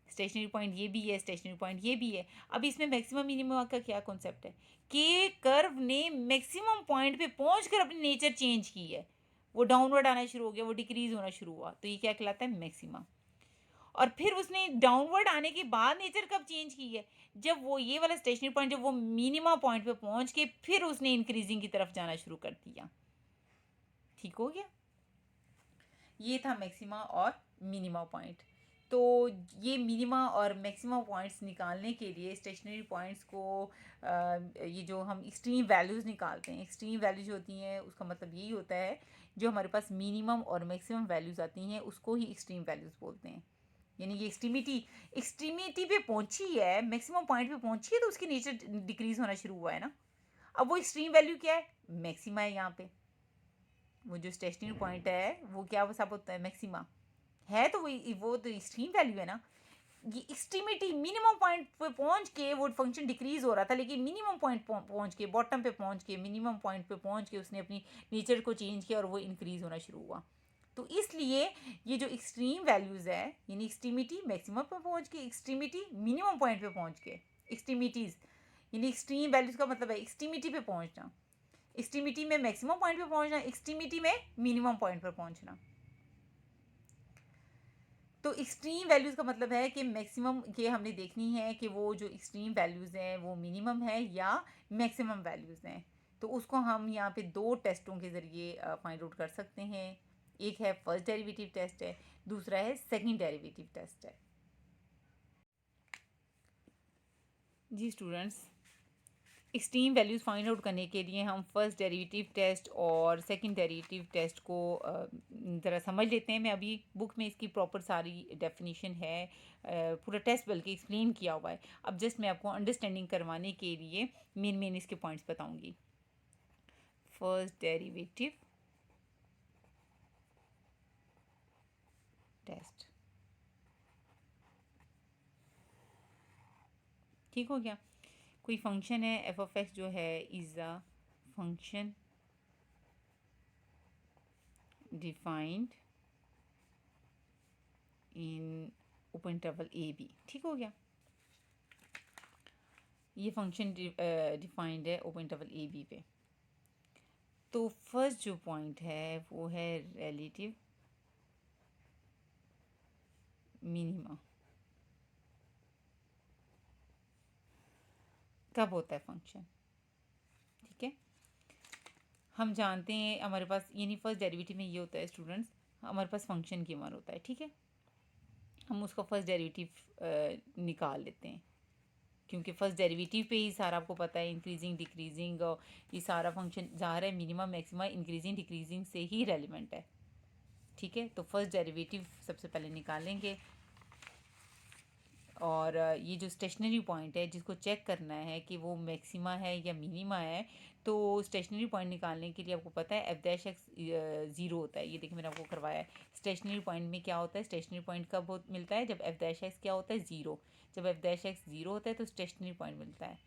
स्टेशनरी पॉइंट ये भी है, स्टेशनरी पॉइंट ये भी है। अब इसमें मैक्सिमम मिनिमम का क्या कॉन्सेप्ट है कि कर्व ने मैक्सिमम पॉइंट पे पहुंचकर अपनी नेचर चेंज की है, वो डाउनवर्ड आना शुरू हो गया, वो डिक्रीज होना शुरू हुआ, तो ये क्या कहलाता है? मैक्सिमा। और फिर उसने डाउनवर्ड आने के बाद नेचर कब चेंज की है? जब वो ये वाला स्टेशनरी पॉइंट, जब वो मिनिमम पॉइंट पे पहुंच के फिर उसने इंक्रीजिंग की तरफ जाना शुरू कर दिया। ठीक हो गया? ये था मैक्सिमा और मिनिमा पॉइंट। तो ये मिनिमा और मैक्सिमा पॉइंट्स निकालने के लिए स्टेशनरी पॉइंट्स को ये जो हम एक्सट्रीम वैल्यूज़ निकालते हैं, एक्सट्रीम वैल्यूज होती हैं, उसका मतलब यही होता है जो हमारे पास मिनिमम और मैक्सिमम वैल्यूज़ आती हैं उसको ही एक्सट्रीम वैल्यूज़ बोलते हैं। यानी ये एक्सट्रीमिटी पे पहुंची है, मैक्सिमम पॉइंट पे पहुंची है, तो उसकी नेचर डिक्रीज होना शुरू हुआ है ना। अब वो एक्सट्रीम वैल्यू क्या है? मैक्सिमा है यहाँ पे। वो जो स्टेशनरी पॉइंट है वो क्या साबित होता है? मैक्सिमा है। तो वो तो एक्सट्रीम वैल्यू है ना। ये एक्सट्रीमिटी मिनिमम पॉइंट पे पहुंच के वो फंक्शन डिक्रीज हो रहा था, लेकिन मिनिमम पॉइंट पहुंच के, बॉटम पे पहुंच के, मिनिमम पॉइंट पे पहुंच के उसने अपनी नेचर को चेंज किया और वो इंक्रीज होना शुरू हुआ। तो इसलिए ये जो एक्सट्रीम वैल्यूज़ है, यानी एक्सट्रीमिटी मैक्सिमम पे पहुंच के, एक्सट्रीमिटी मिनिमम पॉइंट पे पहुंच के, एक्सट्रीमिटीज़ यानी एक्सट्रीम वैल्यूज़ का मतलब है एक्सट्रीमिटी पे पहुंचना, एक्सट्रीमिटी में मैक्सिमम पॉइंट पे पहुंचना, एक्सट्रीमिटी में मिनिमम पॉइंट पर पहुंचना। तो एक्सट्रीम वैल्यूज़ का मतलब है कि मैक्सिमम के हमने देखनी है कि वो जो एक्सट्रीम वैल्यूज़ हैं वो मिनिमम है या मैक्सिमम वैल्यूज़ हैं। तो उसको हम यहाँ पे दो टेस्टों के ज़रिए फाइंड आउट कर सकते हैं। एक है फर्स्ट डेरिवेटिव टेस्ट है, दूसरा है सेकंड डेरिवेटिव टेस्ट है। जी students, extreme values find out करने के लिए हम फर्स्ट डेरिवेटिव टेस्ट और सेकंड डेरिवेटिव टेस्ट को ज़रा समझ लेते हैं। मैं अभी बुक में इसकी प्रॉपर सारी डेफिनेशन है, पूरा टेस्ट बल्कि एक्सप्लेन किया हुआ है। अब जस्ट मैं आपको अंडरस्टैंडिंग करवाने के लिए मेन इसके पॉइंट्स बताऊंगी। फर्स्ट डेरिवेटिव टेस्ट, ठीक हो गया? कोई फंक्शन है एफ ऑफ एक्स जो है is a function defined in open interval a b. ठीक हो गया? ये फंक्शन डिफाइंड है ओपन इंटरवल ए बी पे। तो फर्स्ट जो पॉइंट है वो है रिलेटिव मिनिमा। कब होता है फंक्शन? ठीक है, हम जानते हैं हमारे पास, यानी फर्स्ट डेरिवेटिव में ये होता है स्टूडेंट्स, हमारे पास फंक्शन गिवन होता है। ठीक है, हम उसका फर्स्ट डेरिवेटिव निकाल लेते हैं, क्योंकि फर्स्ट डेरिवेटिव पे ही सारा आपको पता है, इंक्रीजिंग डिक्रीजिंग और ये सारा फंक्शन ज़ाहिर है मिनिमम मैक्सिमा इंक्रीजिंग डिक्रीजिंग से ही रेलिवेंट है। ठीक है, तो फर्स्ट डेरिवेटिव सबसे पहले निकालेंगे। और ये जो स्टेशनरी पॉइंट है जिसको चेक करना है कि वो मैक्सिमा है या मिनिमा है, तो स्टेशनरी पॉइंट निकालने के लिए आपको पता है एफ डैश एक्स ज़ीरो होता है। ये देखिए मैंने आपको करवाया है। स्टेशनरी पॉइंट में क्या होता है? स्टेशनरी पॉइंट कब मिलता है? जब एफ डैश एक्स क्या होता है? ज़ीरो। जब एफ डैश एक्स ज़ीरो होता है तो स्टेशनरी पॉइंट मिलता है।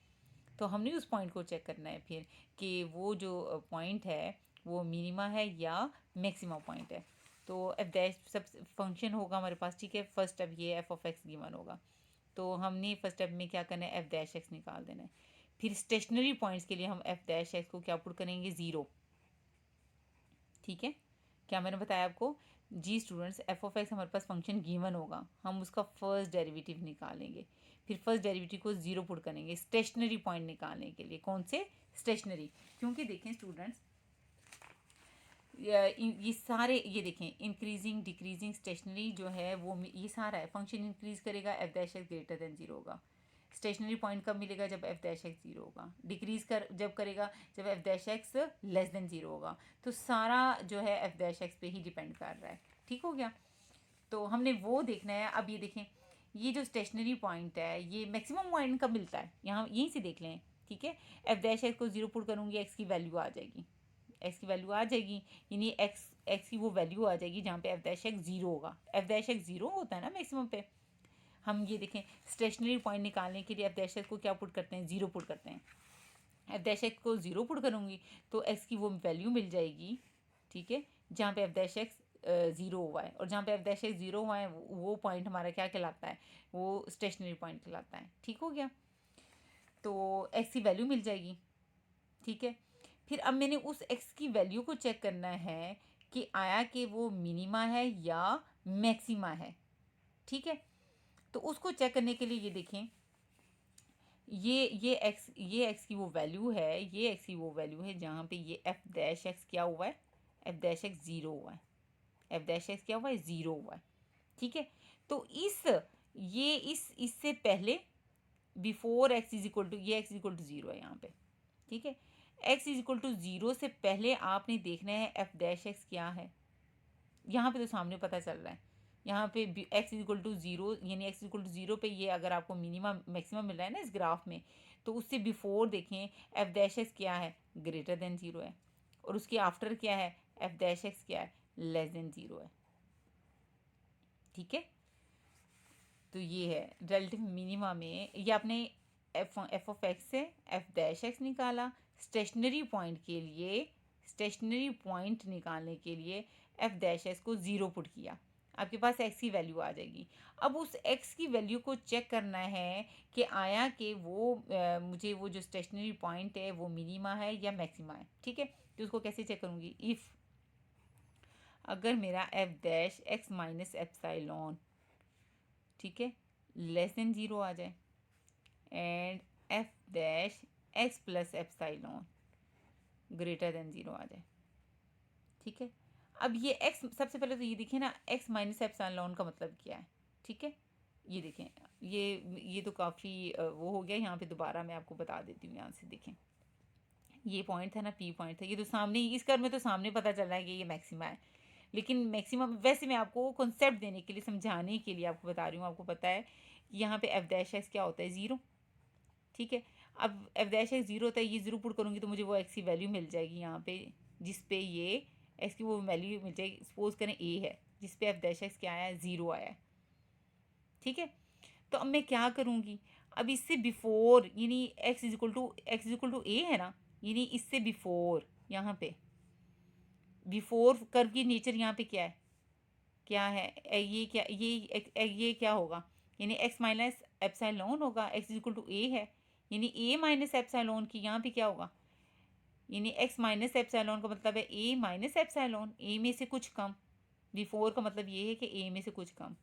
तो हमने उस पॉइंट को चेक करना है फिर कि वो जो पॉइंट है वो मिनिमा है या मैक्सिमा पॉइंट है। तो एफ डैश सब फंक्शन होगा हमारे पास। ठीक है, फर्स्ट स्टेप ये एफ ऑफ एक्स गिवन होगा, तो हमने फर्स्ट स्टेप में क्या करना है? एफ डैश एक्स निकाल देना है। फिर स्टेशनरी पॉइंट्स के लिए हम एफ डैश एक्स को क्या पुट करेंगे? ज़ीरो। ठीक है, क्या मैंने बताया आपको? जी स्टूडेंट्स, एफ ऑफ एक्स हमारे पास फंक्शन गिवन होगा, हम उसका फर्स्ट डेरिवेटिव निकालेंगे, फिर फर्स्ट डेरिवेटिव को ज़ीरो पुट करेंगे स्टेशनरी पॉइंट निकालने के लिए। कौन से? स्टेशनरी। क्योंकि देखें स्टूडेंट्स, ये सारे, ये देखें इंक्रीजिंग डिक्रीजिंग स्टेशनरी जो है वो ये सारा है, फंक्शन इंक्रीज करेगा F dash x greater than zero होगा। स्टेशनरी पॉइंट कब मिलेगा? जब एफ डैश एक्स ज़ीरो होगा। डिक्रीज जब करेगा जब f dash x less than zero होगा। तो सारा जो है एफ डैश एक्स पे ही डिपेंड कर रहा है। ठीक हो गया? तो हमने वो देखना है। अब ये देखें, ये जो स्टेशनरी पॉइंट है ये मैक्सिमम पॉइंट कब मिलता है? यहाँ यहीं से देख लें। ठीक है, एफ डैश एक्स को ज़ीरो पुट करूँगी, एक्स की वैल्यू आ जाएगी, एक्स की वैल्यू आ जाएगी, यानी एक्स की वो वैल्यू आ जाएगी जहाँ पे एफ डैश एक्स ज़ीरो होगा। एफ डैश एक्स ज़ीरो होता है ना मैक्सिमम पे। हम ये देखें, स्टेशनरी पॉइंट निकालने के लिए एफ डैश एक्स को क्या पुट करते हैं, ज़ीरो पुट करते हैं। एफ डैश एक्स को ज़ीरो पुट करूँगी तो एक्स की वो वैल्यू मिल जाएगी, ठीक है, जहाँ पे एफ डैश एक्स ज़ीरो हुआ है। और जहाँ पे एफ डैश एक्स ज़ीरो हुआ है वो पॉइंट हमारा क्या कहलाता है, वो स्टेशनरी पॉइंट कहलाता है। ठीक हो गया, तो एक्स की वैल्यू मिल जाएगी, ठीक है। फिर अब मैंने उस एक्स की वैल्यू को चेक करना है कि आया कि वो मिनिमा है या मैक्सिमा है, ठीक है। तो उसको चेक करने के लिए ये देखें, ये एक्स की वो वैल्यू है, ये एक्स की वो वैल्यू है जहाँ पे ये एफ डैश एक्स क्या हुआ है, एफ डैश एक्स ज़ीरो हुआ है, एफ डैश एक्स क्या हुआ है, ज़ीरो हुआ है, ठीक है। तो इससे पहले before x is equal to, ये x is equal to zero है यहाँ पे, ठीक है। X is equal to zero से पहले आपने देखना है एफ डैश एक्स क्या है। यहाँ पे तो सामने पता चल रहा है, यहाँ पे x is equal to zero, यानी x is equal to zero पे ये अगर आपको मिनिमम मैक्सिमम मिल रहा है ना इस ग्राफ में, तो उससे बिफोर देखें एफ डैश एक्स क्या है, ग्रेटर देन ज़ीरो है। और उसके आफ्टर क्या है, एफ डैश एक्स क्या है, लेस देन ज़ीरो है, ठीक है। तो ये है रिलेटिव मिनिमा में, ये आपने एफ ऑफ एक्स से एफ डैश एक्स निकाला। स्टेशनरी पॉइंट के लिए, स्टेशनरी पॉइंट निकालने के लिए एफ डैश एक्स को ज़ीरो पुट किया, आपके पास एक्स की वैल्यू आ जाएगी। अब उस एक्स की वैल्यू को चेक करना है कि आया कि वो मुझे वो जो स्टेशनरी पॉइंट है वो मिनिमा है या मैक्सिमा है, ठीक है। तो उसको कैसे चेक करूँगी, इफ़ अगर मेरा f dash x minus epsilon, ठीक है, लेस देन ज़ीरो आ जाए, and f dash x plus epsilon greater than zero आ जाए, ठीक है। अब ये एक्स, सबसे पहले तो ये देखिए ना, एक्स माइनस एप्सिलॉन का मतलब क्या है, ठीक है। ये देखें, ये तो काफ़ी वो हो गया। यहाँ पे दोबारा मैं आपको बता देती हूँ, यहाँ से देखें, ये पॉइंट था ना, पी पॉइंट था, ये तो सामने इस कर में तो सामने पता चल रहा है कि ये मैक्सिमा है। लेकिन मैक्सिमम वैसे मैं आपको कॉन्सेप्ट देने के लिए, समझाने के लिए आपको बता रही हूँ। आपको पता है कि यहाँ पे एफ डैश एक्स क्या होता है, ज़ीरो, ठीक है। अब एफ डैश एक्स ज़ीरो होता है, ये ज़ीरो पुट करूँगी तो मुझे वो एक्स की वैल्यू मिल जाएगी यहाँ पे, जिस पे ये एक्स की वो वैल्यू मिल जाएगी। सपोज करें ए है, जिस पे एफ डैश एक्स क्या आया है, ज़ीरो आया है, ठीक है। तो अब मैं क्या करूँगी, अब इससे बिफोर, यानी एक्स इज इक्वल टू ए है ना, यानी इससे बिफोर, यहाँ पे बिफोर कर्व की नेचर यहाँ पे क्या है, ये क्या, ये क्या होगा, यानी एक्स माइनस एप्सिलॉन होगा। एक्स इक्वल टू ए है, यानी ए माइनस एप्सिलॉन की यहाँ पे क्या होगा, यानी एक्स माइनस एप्सिलॉन का मतलब है ए माइनस एप्सिलॉन, ए में से कुछ कम। बिफोर का मतलब ये है कि ए में से कुछ कम,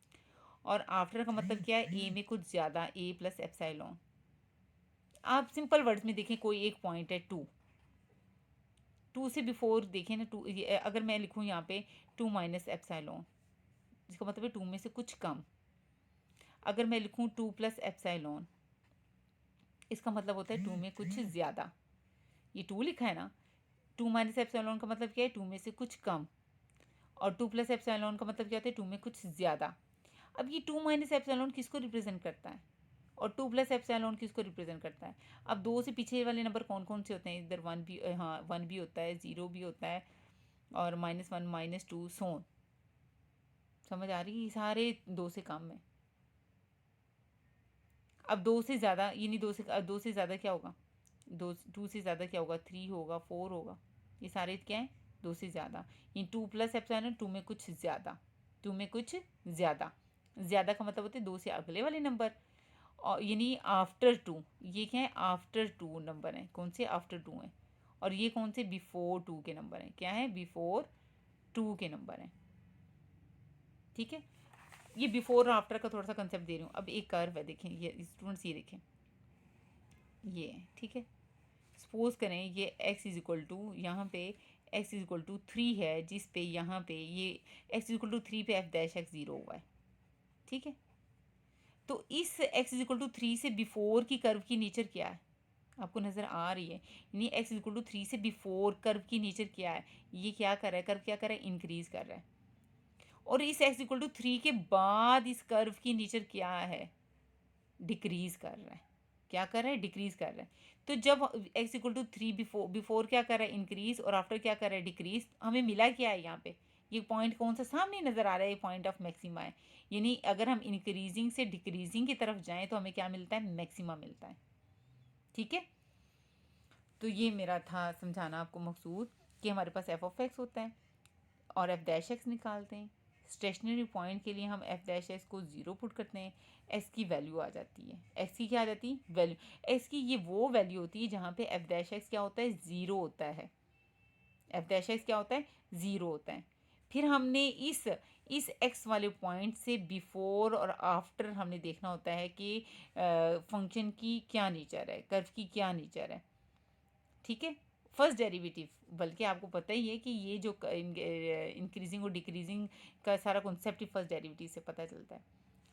और आफ्टर का मतलब क्या है, ए में कुछ ज़्यादा, ए प्लस एप्सिलॉन। आप सिंपल वर्ड्स में देखें, कोई एक पॉइंट है टू से बिफोर देखें ना, टू, अगर मैं लिखूँ यहाँ पे टू माइनस एप्सिलॉन, जिसका मतलब है टू में से कुछ कम। अगर मैं लिखूँ टू प्लस एप्सिलॉन, इसका मतलब होता है टू में कुछ ज़्यादा। ये टू लिखा है ना, टू माइनस एप्सिलॉन का मतलब क्या है, टू में से कुछ कम। और टू प्लस एप्सिलॉन का मतलब क्या होता है, टू में कुछ ज़्यादा। अब ये टू माइनस एप्सिलॉन किसको रिप्रेजेंट करता है, और टू प्लस एप्सिलॉन किसको रिप्रेजेंट करता है। अब दो से पीछे वाले नंबर कौन कौन से होते हैं, इधर वन भी, हाँ वन भी होता है, ज़ीरो भी होता है, और माइनस वन माइनस टू सोन। समझ आ रही है, सारे दो से कम है। अब दो से ज़्यादा, यानी दो से ज़्यादा क्या होगा, टू से ज़्यादा क्या होगा, थ्री होगा, फोर होगा। ये सारे क्या हैं, दो से ज़्यादा। ये टू प्लस एप्सिलॉन, टू में कुछ ज़्यादा, टू में कुछ ज़्यादा। ज़्यादा का मतलब होता है दो से अगले वाले नंबर, और यानी आफ्टर टू। ये क्या है, आफ्टर टू नंबर हैं, कौन से, आफ्टर टू हैं। और ये कौन से, बिफोर टू के नंबर हैं, क्या है, बिफोर टू के नंबर हैं, ठीक है। ये बिफोर और आफ्टर का थोड़ा सा कंसेप्ट दे रही हूँ। अब एक कर्व है, देखें ये स्टूडेंट्स, ये देखें, ये है, ठीक है। सपोज करें ये x इज इक्वल टू, यहाँ पे x is equal to three है, जिस पे यहाँ पे ये x is equal to three पे एफ डैश एक्स ज़ीरो हुआ है, ठीक है। तो इस x is equal to three से बिफोर की कर्व की नेचर क्या है, आपको नज़र आ रही है, यानी x is equal to three से बिफोर कर्व की नेचर क्या है, ये क्या कर रहा है, कर्व क्या कर रहा है, इंक्रीज कर रहा है। और इस x इक्वल टू थ्री के बाद इस कर्व की नेचर क्या है, डिक्रीज कर रहा है। क्या कर रहा है, डिक्रीज कर रहा है। तो जब x इक्वल टू 3 बिफोर क्या कर रहा है, इंक्रीज, और आफ्टर क्या कर रहा है, डिक्रीज, हमें मिला क्या है यहाँ पे, ये पॉइंट कौन सा सामने नज़र आ रहा है, ये पॉइंट ऑफ मैक्सिमा है। यानी अगर हम इंक्रीजिंग से डिक्रीजिंग की तरफ जाएं तो हमें क्या मिलता है, मैक्सिमा मिलता है। ठीक है, तो ये मेरा था समझाना आपको मकसूद कि हमारे पास एफ ऑफ एक्स होता है और एफ डैश एक्स निकालते हैं। स्टेशनरी पॉइंट के लिए हम एफ डैश एक्स को ज़ीरो पुट करते हैं, एक्स की वैल्यू आ जाती है। एक्स की क्या आ जाती है, वैल्यू। एक्स की ये वो वैल्यू होती है जहाँ पे एफ डैश एक्स क्या होता है, ज़ीरो होता है। एफ डैश एक्स क्या होता है, ज़ीरो होता है। फिर हमने इस एक्स वाले पॉइंट से बिफोर और आफ्टर हमने देखना होता है कि फंक्शन की क्या नेचर है, कर्व की क्या नेचर है। ठीक है, फर्स्ट डेरिवेटिव, बल्कि आपको पता ही है कि ये जो इंक्रीजिंग और डिक्रीजिंग का सारा कॉन्सेप्ट ही फर्स्ट डेरिवेटिव से पता चलता है।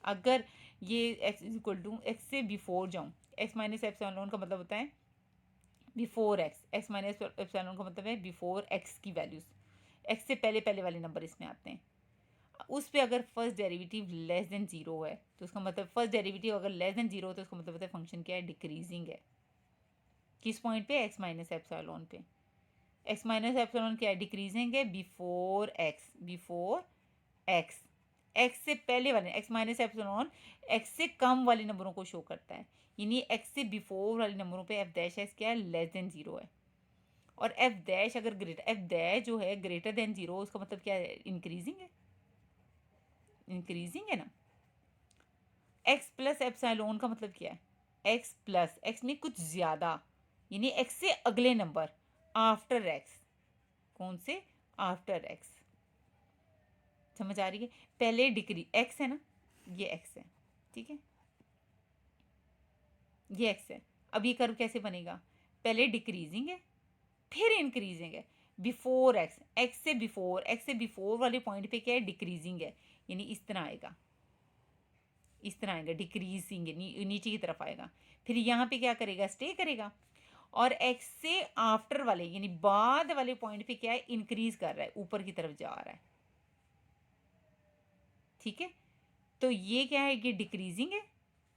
अगर ये x is equal to x से बिफोर जाऊँ, एक्स माइनस एप्सिलॉन का मतलब होता है before x, x minus epsilon का मतलब है बिफोर एक्स की वैल्यूज, एक्स से पहले पहले वाले नंबर इसमें आते हैं। उस पर अगर first derivative less than zero है तो उसका मतलब, फर्स्ट डेरिवेटिव अगर लेस देन जीरो हो तो उसका मतलब होता है फंक्शन क्या है, डिक्रीजिंग है। किस पॉइंट पे, एक्स माइनस एप्सिलॉन पे। एक्स माइनस एप्सिलॉन क्या है, डिक्रीजिंग है before x, before x. X से पहले वाले, एक्स माइनस एप्सिलॉन एक्स से कम वाले नंबरों को शो करता है, यानी एक्स से बिफोर वाले नंबरों पे एफ डैश एक्स क्या है, लेस देन जीरो है। और एफ डैश अगर ग्रेटर, एफ डैश जो है ग्रेटर देन जीरो, उसका मतलब क्या है, इंक्रीजिंग है, इंक्रीजिंग है ना। एक्स प्लस एप्सिलॉन का मतलब क्या है, एक्स प्लस, एक्स में कुछ ज़्यादा, यानी एक्स से अगले नंबर, आफ्टर एक्स। कौन से, आफ्टर एक्स। समझ आ रही है, पहले डिक्री एक्स है ना, ये एक्स है, ठीक है, ये एक्स है। अब ये कर्व कैसे बनेगा, पहले डिक्रीजिंग है फिर इंक्रीजिंग है, बिफोर एक्स, एक्स से बिफोर, एक्स से बिफोर वाले पॉइंट पे क्या है, डिक्रीजिंग है, यानी इस तरह आएगा, इस तरह आएगा, डिक्रीजिंग नीचे की तरफ आएगा। फिर यहाँ पे क्या करेगा, स्टे करेगा। और एक्स से आफ्टर वाले यानी बाद वाले पॉइंट पे क्या है, इंक्रीज कर रहा है, ऊपर की तरफ जा रहा है। ठीक है, तो ये क्या है, ये डिक्रीजिंग है,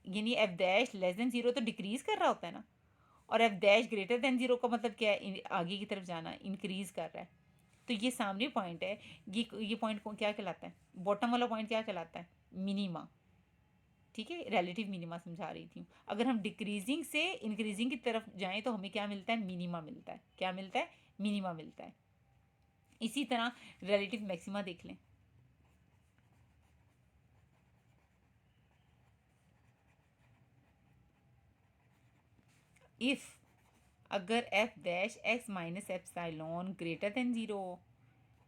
यानी F dash less than zero तो डिक्रीज कर रहा होता है ना, और F dash greater than zero का मतलब क्या है, आगे की तरफ जाना, इंक्रीज कर रहा है। तो ये सामने पॉइंट है, ये पॉइंट को क्या कहलाता है, बॉटम वाला पॉइंट क्या कहलाता है, मिनीमा। ठीक है, रिलेटिव मिनीमा समझा रही थी। अगर हम डिक्रीजिंग से इंक्रीजिंग की तरफ जाएं तो हमें क्या मिलता है, मिनीमा मिलता है। क्या मिलता है, मिनीमा मिलता है। इसी तरह रिलेटिव मैक्सिमा देख लें। इफ अगर F dash x minus epsilon greater than zero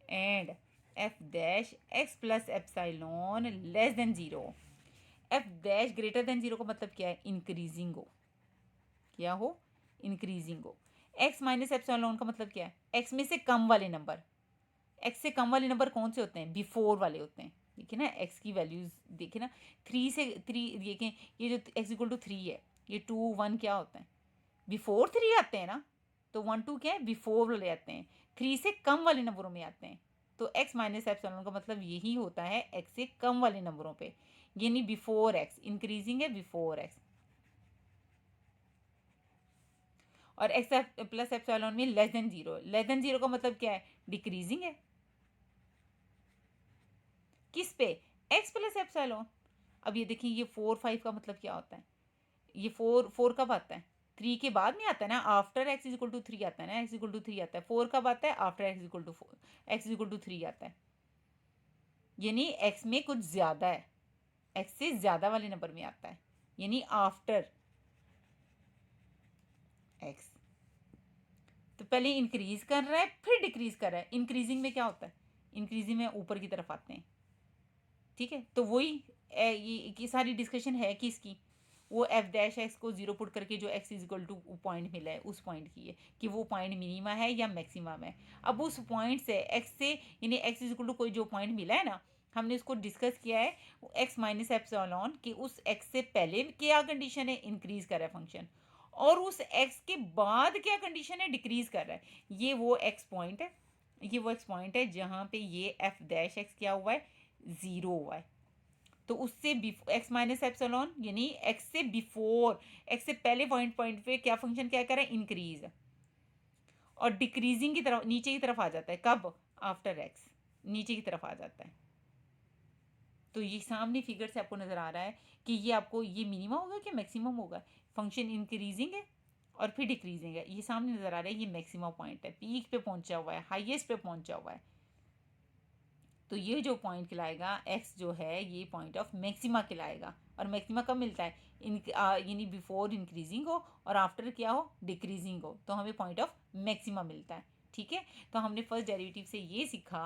and f dash x plus epsilon less than zero, F dash greater than zero का मतलब क्या है, इंक्रीजिंग हो, क्या हो, इंक्रीजिंग हो। एक्स माइनस एप्सिलॉन का मतलब क्या है, एक्स में से कम वाले नंबर, एक्स से कम वाले नंबर कौन से होते हैं, बिफोर वाले होते हैं। देखिए ना, एक्स की वैल्यूज देखिए ना, थ्री से थ्री देखें, ये जो एक्स इक्वल टू थ्री है, ये टू वन क्या होता है, बिफोर थ्री आते हैं ना, तो वन टू क्या है, बिफोर वाले आते हैं, थ्री से कम वाले नंबरों में आते हैं। तो एक्स माइनस एप्सिलॉन का मतलब यही होता है, एक्स से कम वाले नंबरों पे, यानी बिफोर एक्स, इंक्रीजिंग है बिफोर एक्स। और एक्स प्लस एप्सिलॉन में less than zero, less than zero का मतलब क्या है, डिक्रीजिंग है। किस पे, एक्स प्लस एप्सिलॉन। अब ये देखिए, ये फोर फाइव का मतलब क्या होता है, ये फोर फोर कब आता है, थ्री के बाद में आता है ना, after x is equal to three आता है ना, एक्स इक्वल टू थ्री आता है। फोर कब आता है, after x equal to four, x equal to three आता है, यानी एक्स में कुछ ज़्यादा है, एक्स से ज़्यादा वाले नंबर में आता है, यानी आफ्टर एक्स। तो पहले इंक्रीज कर रहा है फिर डिक्रीज कर रहा है। इंक्रीजिंग में क्या होता है, इंक्रीजिंग में ऊपर की तरफ आते हैं। ठीक है, तो वही ये की सारी डिस्कशन है कि इसकी, वो एफ डैश एक्स को जीरो पुट करके जो x is equal two point मिला है, उस पॉइंट की है कि वो पॉइंट मिनिमा है या मैक्सिमम है। अब उस पॉइंट से एक्स से, यानी एक्स इज इक्वल टू कोई जो पॉइंट मिला है ना, हमने उसको डिस्कस किया है, एक्स माइनस एप्सिलॉन कि उस एक्स से पहले क्या कंडीशन है, इंक्रीज कर रहा है फंक्शन, और उस एक्स के बाद क्या कंडीशन है, डिक्रीज कर रहा है। ये वो एक्स पॉइंट है, ये वो एक्स पॉइंट है जहाँ पे ये एफ डैश एक्स क्या हुआ है, ज़ीरो हुआ है। तो उससे एक्स माइनस एप्सिलॉन यानी एक्स से बिफोर, एक्स से पहले पॉइंट पे क्या फंक्शन क्या कर रहा है, इंक्रीज, और डिक्रीजिंग की तरफ नीचे की तरफ आ जाता है, कब, आफ्टर एक्स नीचे की तरफ आ जाता है। तो ये सामने फिगर से आपको नज़र आ रहा है कि ये आपको ये मिनिमम होगा कि मैक्सिमम होगा, फंक्शन इंक्रीजिंग है और फिर डिक्रीजिंग है, ये सामने नज़र आ रहा है, ये मैक्सिमम पॉइंट है, पीक पे पहुंचा हुआ है, हाईएस्ट पे पहुंचा हुआ है। तो ये जो पॉइंट कहलाएगा एक्स जो है ये पॉइंट ऑफ मैक्सिमा कहलाएगा। और मैक्सिमा कब मिलता है, यानी बिफोर इंक्रीजिंग हो और आफ्टर क्या हो, डिक्रीजिंग हो, तो हमें पॉइंट ऑफ मैक्सिमा मिलता है। ठीक है, तो हमने फर्स्ट डेरिवेटिव से ये सीखा,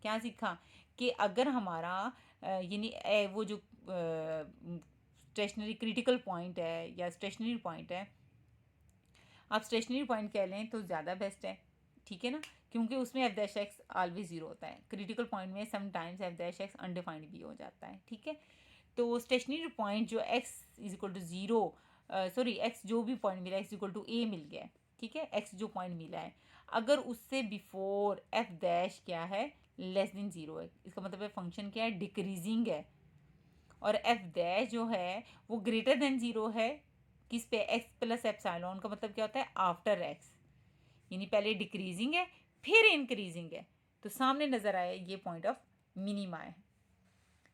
क्या सीखा कि अगर हमारा यानी वो जो स्टेशनरी क्रिटिकल पॉइंट है या स्टेशनरी पॉइंट है, आप स्टेशनरी पॉइंट कह लें तो ज़्यादा बेस्ट है। ठीक है ना, क्योंकि उसमें f dash x always zero होता है। क्रिटिकल पॉइंट में sometimes f dash x undefined भी हो जाता है। ठीक है, तो स्टेशनरी पॉइंट जो x is equal to zero, sorry x जो भी पॉइंट मिला एक्स इक्वल टू ए मिल गया है। ठीक है, एक्स जो पॉइंट मिला है अगर उससे बिफोर एफ डैश क्या है, लेस देन ज़ीरो है, इसका मतलब है फंक्शन क्या है, डिक्रीजिंग है। और एफ डैश जो है वो ग्रेटर देन ज़ीरो है, किस पे, एक्स प्लस एप्सिलॉन का मतलब क्या होता है, आफ्टर एक्स, यानी पहले डिक्रीजिंग है फिर इंक्रीजिंग है, तो सामने नजर आए ये पॉइंट ऑफ मिनिमा है।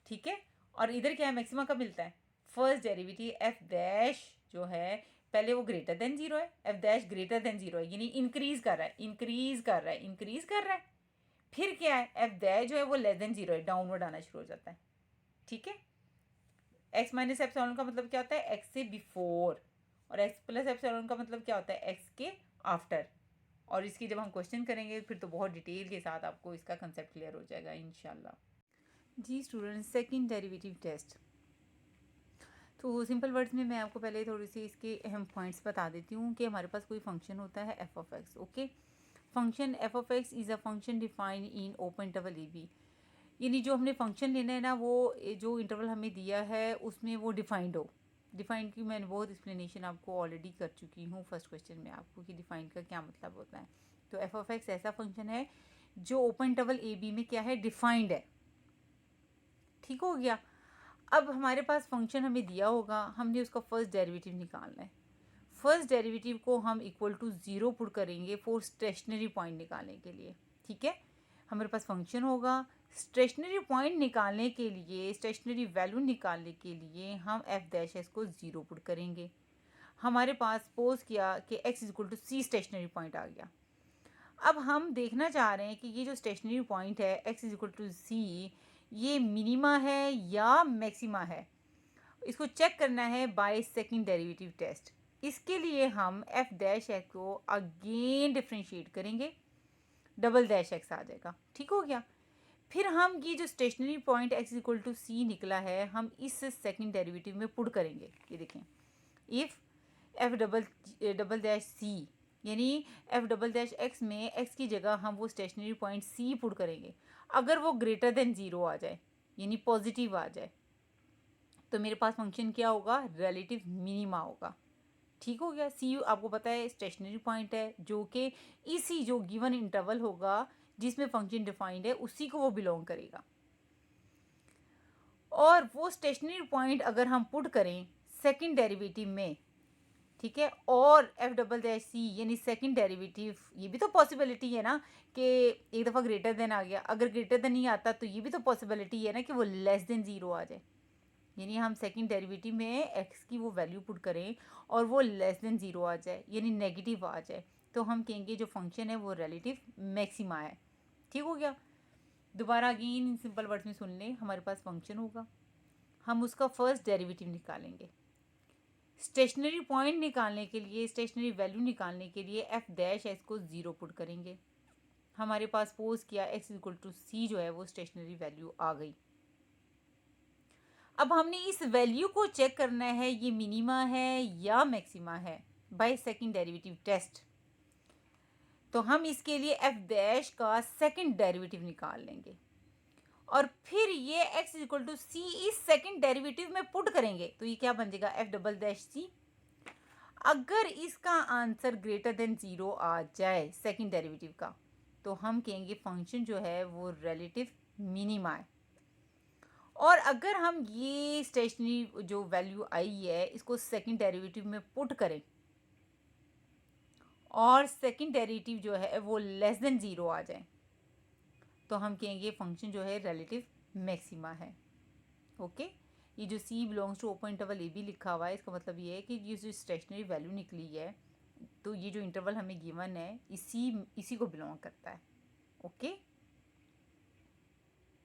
ठीक है, और इधर क्या है, मैक्सिमा कब मिलता है, फर्स्ट डेरिवेटिव एफ डैश जो है पहले वो ग्रेटर देन जीरो है, f dash greater than zero है, यानी इंक्रीज कर रहा है, इंक्रीज कर रहा है, इंक्रीज कर रहा है, फिर क्या है, एफ डैश जो है वो लेस देन जीरो है, डाउनवर्ड आना शुरू हो जाता है। ठीक है, एक्स माइनस एप्सिलॉन का मतलब क्या होता है, एक्स से बिफोर, और एक्स प्लस एप्सिलॉन का मतलब क्या होता है, एक्स के आफ्टर। और इसकी जब हम क्वेश्चन करेंगे फिर तो बहुत डिटेल के साथ आपको इसका कंसेप्ट क्लियर हो जाएगा इंशाल्लाह। जी स्टूडेंट, सेकंड डेरिवेटिव टेस्ट। तो सिंपल वर्ड्स में मैं आपको पहले थोड़ी सी इसके अहम पॉइंट्स बता देती हूँ कि हमारे पास कोई फंक्शन होता है f of x. Okay, function f of x is a function defined in open interval a b, यानी जो हमने फंक्शन लेना है ना वो जो इंटरवल हमें दिया है उसमें वो डिफाइंड हो। डिफाइंड की मैंने बहुत एक्सप्लेनेशन आपको ऑलरेडी कर चुकी हूँ फर्स्ट क्वेश्चन में आपको कि डिफाइंड का क्या मतलब होता है। तो एफ ऑफ एक्स ऐसा फंक्शन है जो ओपन इंटरवल ए बी में क्या है, डिफाइंड है। ठीक हो गया, अब हमारे पास फंक्शन हमें दिया होगा, हमने उसका फर्स्ट डेरिवेटिव निकालना है। फर्स्ट डेरिवेटिव को हम इक्वल टू ज़ीरो पुट करेंगे फॉर स्टेशनरी पॉइंट निकालने के लिए। ठीक है, हमारे पास फंक्शन होगा, स्टेशनरी पॉइंट निकालने के लिए, स्टेशनरी वैल्यू निकालने के लिए हम एफ डैश एस को ज़ीरो पुट करेंगे। हमारे पास सपोज किया कि x equal to c stationary point आ गया। अब हम देखना चाह रहे हैं कि ये जो स्टेशनरी पॉइंट है एक्स इक्वल टू सी, ये मिनिमा है या मैक्सिमा है, इसको चेक करना है बाय सेकंड डेरिवेटिव टेस्ट। इसके लिए हम एफ डैश एक्स को अगेन डिफ्रेंशिएट करेंगे, डबल डैश एक्स आ जाएगा। ठीक हो गया, फिर हम ये जो stationary point x equal to c निकला है हम इस सेकंड डेरिवेटिव में पुट करेंगे। ये देखें, if f double double dash c, यानी एफ डबल डैश एक्स में एक्स की जगह हम वो स्टेशनरी पॉइंट सी पुट करेंगे। अगर वो ग्रेटर देन ज़ीरो आ जाए यानी पॉजिटिव आ जाए तो मेरे पास फंक्शन क्या होगा, रिलेटिव मिनिमा होगा। ठीक हो गया, सी आपको पता है स्टेशनरी पॉइंट है जो कि इसी जो गिवन इंटरवल होगा जिसमें फंक्शन डिफाइंड है उसी को वो बिलोंग करेगा। और वो स्टेशनरी पॉइंट अगर हम पुट करें सेकंड डेरिवेटिव में, ठीक है, और एफ डबल डैश सी यानी सेकंड डेरिवेटिव, ये भी तो पॉसिबिलिटी है ना कि एक दफ़ा ग्रेटर देन आ गया, अगर ग्रेटर देन नहीं आता तो ये भी तो पॉसिबिलिटी है ना कि वो लेस देन ज़ीरो आ जाए, यानी हम सेकंड डेरिवेटिव में एक्स की वो वैल्यू पुट करें और वो लेस देन ज़ीरो आ जाए यानी नेगेटिव आ जाए, तो हम कहेंगे जो फंक्शन है वो रिलेटिव मैक्सिमा है। ठीक हो गया, दोबारा अगेन इन सिंपल वर्ड्स में सुन लें, हमारे पास फंक्शन होगा, हम उसका फर्स्ट डेरिवेटिव निकालेंगे। स्टेशनरी पॉइंट निकालने के लिए, स्टेशनरी वैल्यू निकालने के लिए एफ डैश एक्स को ज़ीरो पुट करेंगे। हमारे पास पोज किया एक्स इक्वल टू सी जो है वो स्टेशनरी वैल्यू आ गई। अब हमने इस वैल्यू को चेक करना है ये मिनिमा है या मैक्सिमा है बाय सेकंड डेरिवेटिव टेस्ट। तो हम इसके लिए एफ डैश का सेकंड डेरिवेटिव निकाल लेंगे और फिर ये x इक्वल टू सी इस सेकंड डेरिवेटिव में पुट करेंगे, तो ये क्या बन जाएगा, एफ डबल डैश सी। अगर इसका आंसर ग्रेटर देन ज़ीरो आ जाए सेकंड डेरिवेटिव का, तो हम कहेंगे फंक्शन जो है वो रिलेटिव मिनिमा है। और अगर हम ये स्टेशनरी जो वैल्यू आई है इसको सेकंड डेरिवेटिव में पुट करें और सेकंड डेरिवेटिव जो है वो लेस देन 0 आ जाए तो हम कहेंगे फंक्शन जो है रिलेटिव मैक्सिमा है। ओके, ये जो C belongs to open interval a b लिखा हुआ है इसका मतलब ये है कि ये जो स्टेशनरी वैल्यू निकली है तो ये जो इंटरवल हमें गिवन है इसी को बिलोंग करता है। ओके।